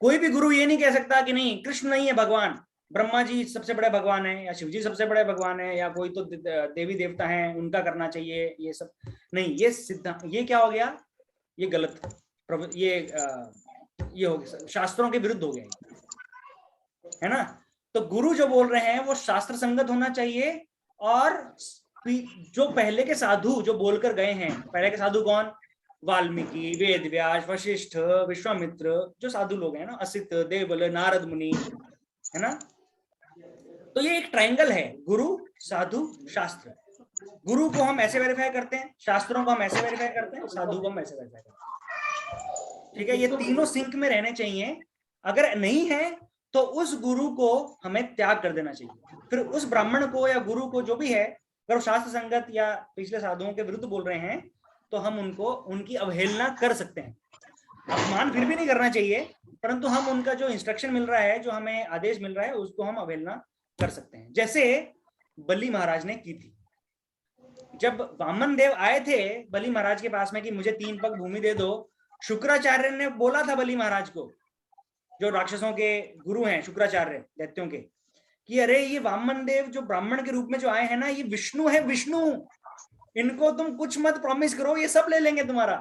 कोई भी गुरु ये नहीं कह सकता कि नहीं कृष्ण नहीं है भगवान, ब्रह्मा जी सबसे बड़े भगवान है, या शिव जी सबसे बड़े भगवान है, या कोई तो देवी देवता हैं उनका करना चाहिए, ये सब नहीं। ये सिद्धांत, ये क्या हो गया? ये गलत, ये हो गया, शास्त्रों के विरुद्ध हो गया, है ना? तो गुरु जो बोल रहे हैं वो शास्त्र संगत होना चाहिए, और जो पहले के साधु जो बोलकर गए हैं, पहले के साधु कौन? वाल्मीकि, वेद व्यास, वशिष्ठ, विश्वामित्र, जो साधु लोग हैं ना, असित, देवल, नारद मुनि, है ना? तो ये एक ट्रायंगल है, गुरु, साधु, शास्त्र। गुरु को हम ऐसे वेरीफाई करते हैं, शास्त्रों को हम ऐसे वेरीफाई करते हैं, साधु को हम ऐसे वेरीफाई करते हैं, ठीक है? ये तीनों सिंक में रहने चाहिए। अगर नहीं है तो उस गुरु को हमें त्याग कर देना चाहिए। फिर उस ब्राह्मण को या गुरु को जो भी है, अगर वो शास्त्र संगत या पिछले साधुओं के विरुद्ध बोल रहे हैं, तो हम उनको उनकी अवहेलना कर सकते हैं। अपमान फिर भी नहीं करना चाहिए, परंतु हम उनका जो इंस्ट्रक्शन मिल रहा है, जो हमें आदेश मिल रहा है, उसको हम अवहेलना कर सकते हैं। जैसे बलि महाराज ने की थी। जब वामन देव आए थे बलि महाराज के पास में कि मुझे 3 पग भूमि दे दो, शुक्राचार्य ने बोला था बलि महाराज को, जो राक्षसों के गुरु हैं शुक्राचार्य दैत्यों के, कि अरे ये वामन देव जो ब्राह्मण के रूप में जो आए हैं ना, ये विष्णु है, विष्णु, इनको तुम कुछ मत प्रॉमिस करो, ये सब ले लेंगे तुम्हारा।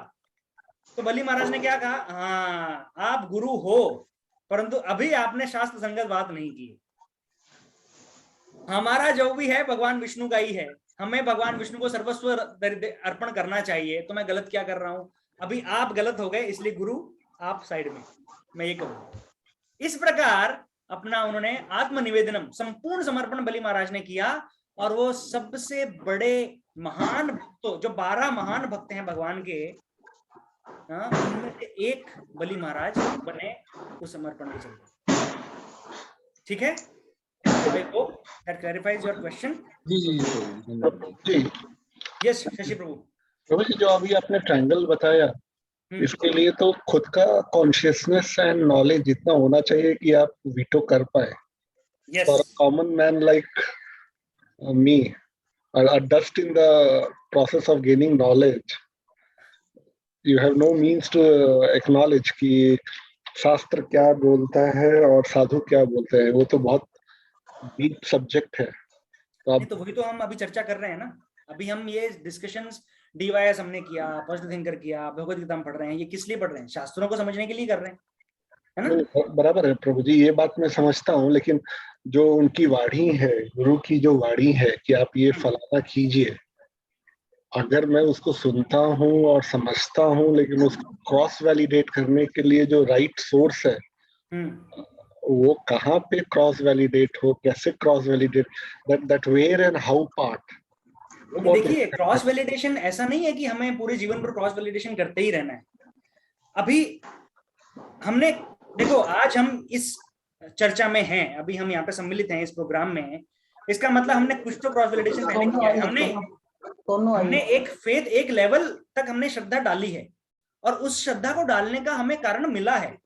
तो बलि महाराज ने क्या कहा? हाँ, आप गुरु हो, परंतु अभी आपने शास्त्र संगत बात नहीं की। हमारा जो भी है भगवान विष्णु का ही है, हमें भगवान विष्णु को सर्वस्व अर्पण करना चाहिए। तो मैं गलत क्या कर रहा हूं? अभी आप गलत हो गए, इसलिए गुरु आप साइड में, मैं ये कहूंगा। इस प्रकार अपना उन्होंने आत्मनिवेदनम, संपूर्ण समर्पण बलि महाराज ने किया, और वो सबसे बड़े महान भक्तों, जो 12 महान भक्त हैं भगवान के, उनमें से एक बलि महाराज बने उस समर्पण के चलते। ठीक है? I hope that clarifies your question. Ji ji ji Yes, Shashi प्रभु। प्रभु जी, जो अभी आपने ट्रायंगल बताया, इसके लिए तो खुद का कॉन्शियसनेस एंड नॉलेज इतना होना चाहिए कि आप वीटो कर पाए। Yes. For a common man like me, a dust in the process of gaining knowledge, you have no means to acknowledge कि शास्त्र क्या बोलता है और साधु क्या बोलते हैं। वो तो बहुत डीप सब्जेक्ट है। तो आप नहीं, तो वही तो हम अभी चर्चा कर रहे हैं ना। अभी हम ये डिस्कशंस डीवाईएस हमने किया, पॉजिटिव थिंकर किया, भगवत गीता हम पढ़ रहे हैं, ये किस लिए पढ़ रहे हैं? शास्त्रों को समझने के लिए कर रहे हैं, है ना? नहीं, बराबर है प्रभु जी, ये बात मैं समझता हूँ, लेकिन जो उनकी वाणी है, गुरु की जो वाणी है कि आप ये फलाना कीजिए, अगर मैं उसको सुनता हूँ और समझता हूँ, लेकिन उसको क्रॉस वैलिडेट करने के लिए जो राइट सोर्स है, वो कहाँ पे क्रॉस वैलिडेट हो, कैसे cross validate, that where and how part. देखिए, क्रॉस वैलिडेशन ऐसा नहीं है कि हमें पूरे जीवन पर क्रॉस वैलिडेशन करते ही रहना है। अभी हमने देखो, आज हम इस चर्चा में हैं, अभी हम यहाँ पे सम्मिलित हैं इस प्रोग्राम में, इसका मतलब हमने कुछ तो क्रॉस वैलिडेशन पहले किया है। हमने एक फेथ, एक लेवल तक हमने श्रद्धा डाली है, और उस श्रद्धा को डालने का हमें कारण मिला है।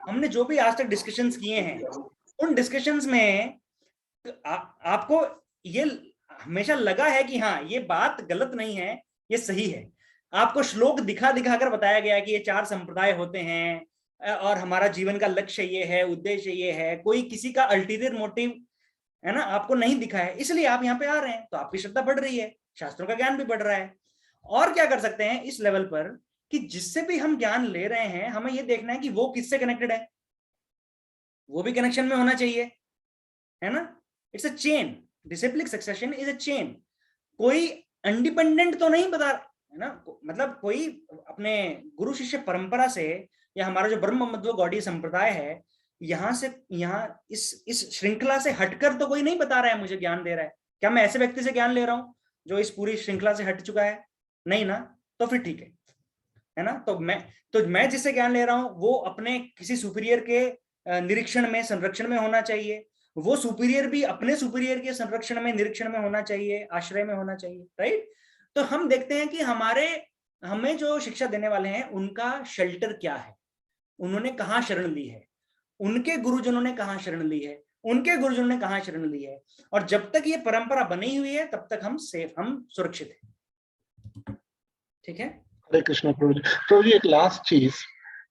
हमने जो भी आज तक डिस्कशंस किए हैं, उन डिस्कशंस में आपको ये हमेशा लगा है कि हाँ, ये बात गलत नहीं है, ये सही है। आपको श्लोक दिखा दिखा कर बताया गया कि ये 4 संप्रदाय होते हैं और हमारा जीवन का लक्ष्य ये है, उद्देश्य ये है, कोई किसी का अल्टीरियर मोटिव है ना आपको नहीं दिखा है, इसलिए आप यहाँ पे आ रहे हैं। तो आपकी श्रद्धा बढ़ रही है, शास्त्रों का ज्ञान भी बढ़ रहा है। और क्या कर सकते हैं इस लेवल पर कि जिससे भी हम ज्ञान ले रहे हैं, हमें ये देखना है कि वो किससे कनेक्टेड है, वो भी कनेक्शन में होना चाहिए, है ना? It's a chain, disciplic succession is a chain. कोई इंडिपेंडेंट तो नहीं बता, है ना? मतलब कोई अपने गुरु शिष्य परंपरा से, या हमारा जो ब्रह्म मध्व गौड़ीय संप्रदाय है, यहाँ से यहाँ इस श्रृंखला से हटकर तो कोई नहीं बता रहा है मुझे ज्ञान दे रहा है। क्या मैं ऐसे व्यक्ति से ज्ञान ले रहा हूँ जो इस पूरी श्रृंखला से हट चुका है? नहीं ना, तो फिर ठीक है ना? तो मैं जिससे ज्ञान ले रहा हूँ वो अपने किसी सुपीरियर के निरीक्षण में, संरक्षण में होना चाहिए, वो सुपीरियर भी अपने सुपीरियर के संरक्षण में, निरीक्षण में होना चाहिए, आश्रय में होना चाहिए, राइट? तो हम देखते हैं कि हमें जो शिक्षा देने वाले हैं उनका शेल्टर क्या है, उन्होंने कहाँ शरण ली है, उनके गुरुजनों ने कहाँ शरण ली है, उनके गुरुजनों ने कहाँ शरण ली है। और जब तक ये परंपरा बनी हुई है तब तक हम सेफ, हम सुरक्षित हैं। ठीक है? हरे कृष्ण प्रभु जी। प्रभु जी, एक लास्ट चीज,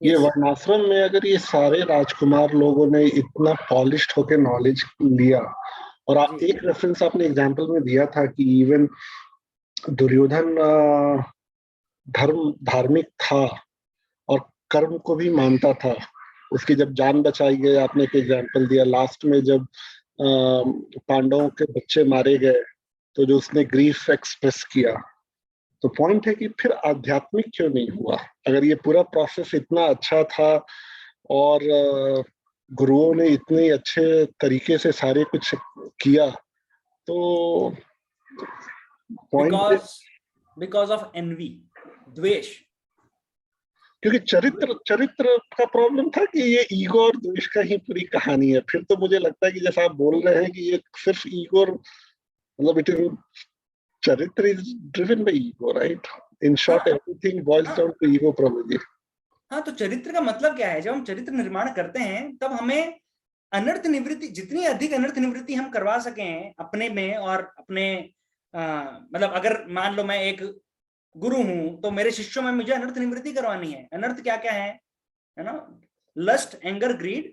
ये वर्णाश्रम में अगर ये सारे राजकुमार लोगों ने इतना पॉलिश्ड होकर नॉलेज लिया, और आप एक रेफरेंस आपने एग्जांपल में दिया था कि इवन दुर्योधन धार्मिक था और कर्म को भी मानता था, उसकी जब जान बचाई गई, आपने एक एग्जांपल दिया लास्ट में जब पांडवों के बच्चे मारे गए तो जो उसने ग्रीफ एक्सप्रेस किया। तो पॉइंट है कि फिर आध्यात्मिक क्यों नहीं हुआ? अगर ये पूरा प्रोसेस इतना अच्छा था और गुरुओं ने इतने अच्छे तरीके से सारे कुछ किया, तो बिकॉज ऑफ एनवी, द्वेष। क्योंकि चरित्र का प्रॉब्लम था कि ये ईगो और द्वेष का ही पूरी कहानी है। फिर तो मुझे लगता है कि जैसा आप बोल रहे हैं कि ये सिर्फ ईगो, मतलब इट इज चरित्र is driven by ego, right? In short everything boils down to ego problem. हाँ, तो चरित्र का मतलब क्या है? जब हम चरित्र निर्माण करते हैं तब हमें अनर्थ निवृत्ति, जितनी अधिक अनर्थ निवृत्ति हम करवा सकें अपने में और अपने मतलब अगर मान लो मैं एक गुरु हूं तो मेरे शिष्यों में मुझे अनर्थ निवृत्ति करवानी है। अनर्थ क्या क्या है ना? Lust, anger, greed,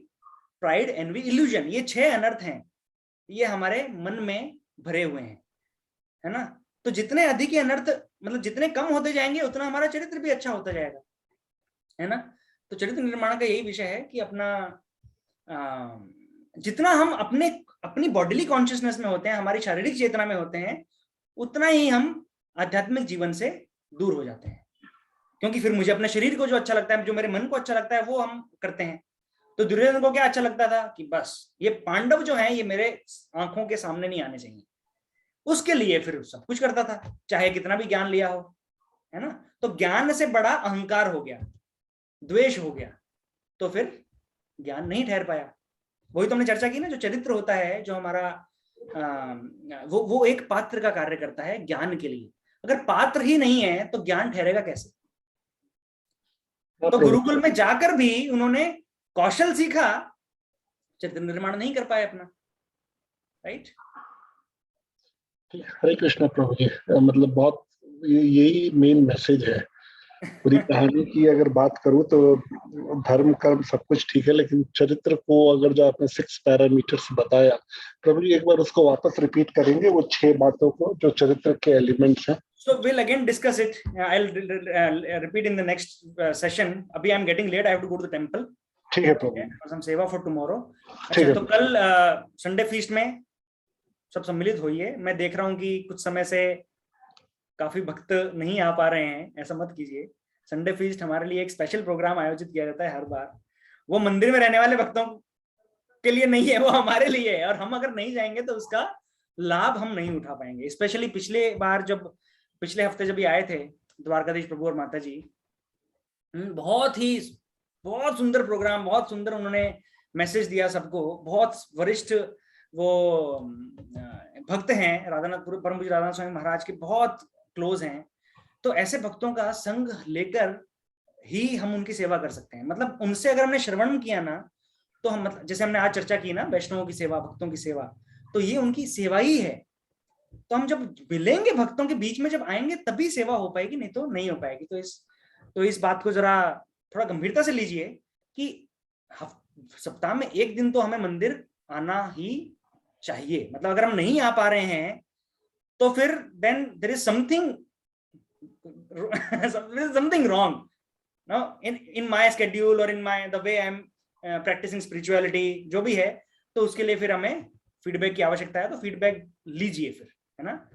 pride, envy, illusion, ये 6 अनर्थ हैं, ये हमारे मन में भरे हुए हैं, है ना? तो जितने अधिक अनर्थ, मतलब जितने कम होते जाएंगे उतना हमारा चरित्र भी अच्छा होता जाएगा, है ना? तो चरित्र निर्माण का यही विषय है कि अपना जितना हम अपनी बॉडीली कॉन्शियसनेस में होते हैं, हमारी शारीरिक चेतना में होते हैं, उतना ही हम आध्यात्मिक जीवन से दूर हो जाते हैं। क्योंकि फिर मुझे अपने शरीर को जो अच्छा लगता है, जो मेरे मन को अच्छा लगता है, वो हम करते हैं। तो दुर्योधन को क्या अच्छा लगता था कि बस ये पांडव जो हैं ये मेरे आंखों के सामने नहीं आने चाहिए, उसके लिए फिर सब कुछ करता था, चाहे कितना भी ज्ञान लिया हो, है ना? तो ज्ञान से बड़ा अहंकार हो गया, द्वेष हो गया, तो फिर ज्ञान नहीं ठहर पाया। वही तो हमने चर्चा की ना, जो चरित्र होता है, जो हमारा वो एक पात्र का कार्य करता है ज्ञान के लिए। अगर पात्र ही नहीं है तो ज्ञान ठहरेगा कैसे? तो गुरुकुल में जाकर भी उन्होंने कौशल सीखा, चरित्र निर्माण नहीं कर पाए अपना, राइट? हरे कृष्ण प्रभु जी। मतलब बहुत यही मेन मैसेज है पूरी कहानी की अगर बात करूं तो धर्म कर्म सब कुछ ठीक है, लेकिन चरित्र को अगर जो आपने 6 पैरामीटर्स बताया, प्रभु जी एक बार उसको वापस रिपीट करेंगे, वो 6 बातों को जो चरित्र के एलिमेंट्स हैं। So we'll again discuss it. I'll repeat in the next session. अभी I'm getting late. I have to go to the temple. ठीक है प्रभु। For some सेवा for tomorrow. ठीक है। अच्छा, तो कल संडे फीस्ट में सब सम्मिलित होइए। मैं देख रहा हूँ कि कुछ समय से काफी भक्त नहीं आ पा रहे हैं, ऐसा मत कीजिए। संडे फीस्ट हमारे लिए एक स्पेशल प्रोग्राम आयोजित किया जाता है हर बार। वो मंदिर में रहने वाले भक्तों के लिए नहीं है, वो हमारे लिए है, और हम अगर नहीं जाएंगे तो उसका लाभ हम नहीं उठा पाएंगे। स्पेशली पिछले हफ्ते जब ये आए थे द्वारकाधीश प्रभु और माता जी, बहुत सुंदर प्रोग्राम, बहुत सुंदर उन्होंने मैसेज दिया सबको। बहुत वरिष्ठ वो भक्त हैं, राधानाथ परम पूज्य राधानाथ स्वामी महाराज के बहुत क्लोज हैं। तो ऐसे भक्तों का संग लेकर ही हम उनकी सेवा कर सकते हैं। मतलब उनसे अगर हमने श्रवण किया ना, तो हम, मतलब जैसे हमने आज चर्चा की ना वैष्णवों की सेवा, भक्तों की सेवा, तो ये उनकी सेवा ही है। तो हम जब मिलेंगे भक्तों के बीच में, जब आएंगे, तभी सेवा हो पाएगी, नहीं तो नहीं हो पाएगी। तो इस बात को जरा थोड़ा गंभीरता से लीजिए कि सप्ताह में एक दिन तो हमें मंदिर आना ही चाहिए। मतलब अगर हम नहीं आ पा रहे हैं तो फिर then there is something wrong in my schedule or in the way I'm practicing spirituality, जो भी है। तो उसके लिए फिर हमें फीडबैक की आवश्यकता है। तो फीडबैक लीजिए फिर, है ना,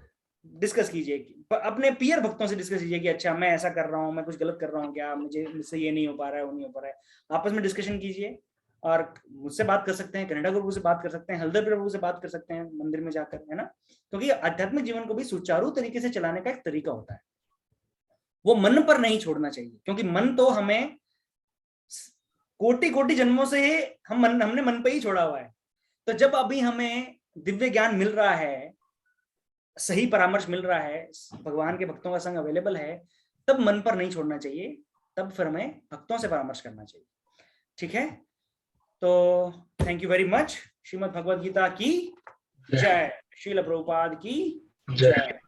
डिस्कस कीजिए, अपने पीयर भक्तों से डिस्कस कीजिए कि अच्छा मैं ऐसा कर रहा हूँ, मैं कुछ गलत कर रहा हूँ क्या, मुझसे ये नहीं हो पा रहा है, वो नहीं हो पा रहा है। आपस में डिस्कशन कीजिए, और मुझसे बात कर सकते हैं, कनाडा प्रभु से बात कर सकते हैं, हल्दर प्रभु से बात कर सकते हैं मंदिर में जाकर, है ना। क्योंकि आध्यात्मिक जीवन को भी सुचारू तरीके से चलाने का एक तरीका होता है, वो मन पर नहीं छोड़ना चाहिए। क्योंकि मन तो हमें कोटि कोटि जन्मों से हमने मन पे ही छोड़ा हुआ है। तो जब अभी हमें दिव्य ज्ञान मिल रहा है, सही परामर्श मिल रहा है, भगवान के भक्तों का संग अवेलेबल है, तब मन पर नहीं छोड़ना चाहिए, तब फिर हमें भक्तों से परामर्श करना चाहिए। ठीक है, तो thank you very much. Shrimad Bhagavad Gita की जय, श्रील प्रभुपाद की जय।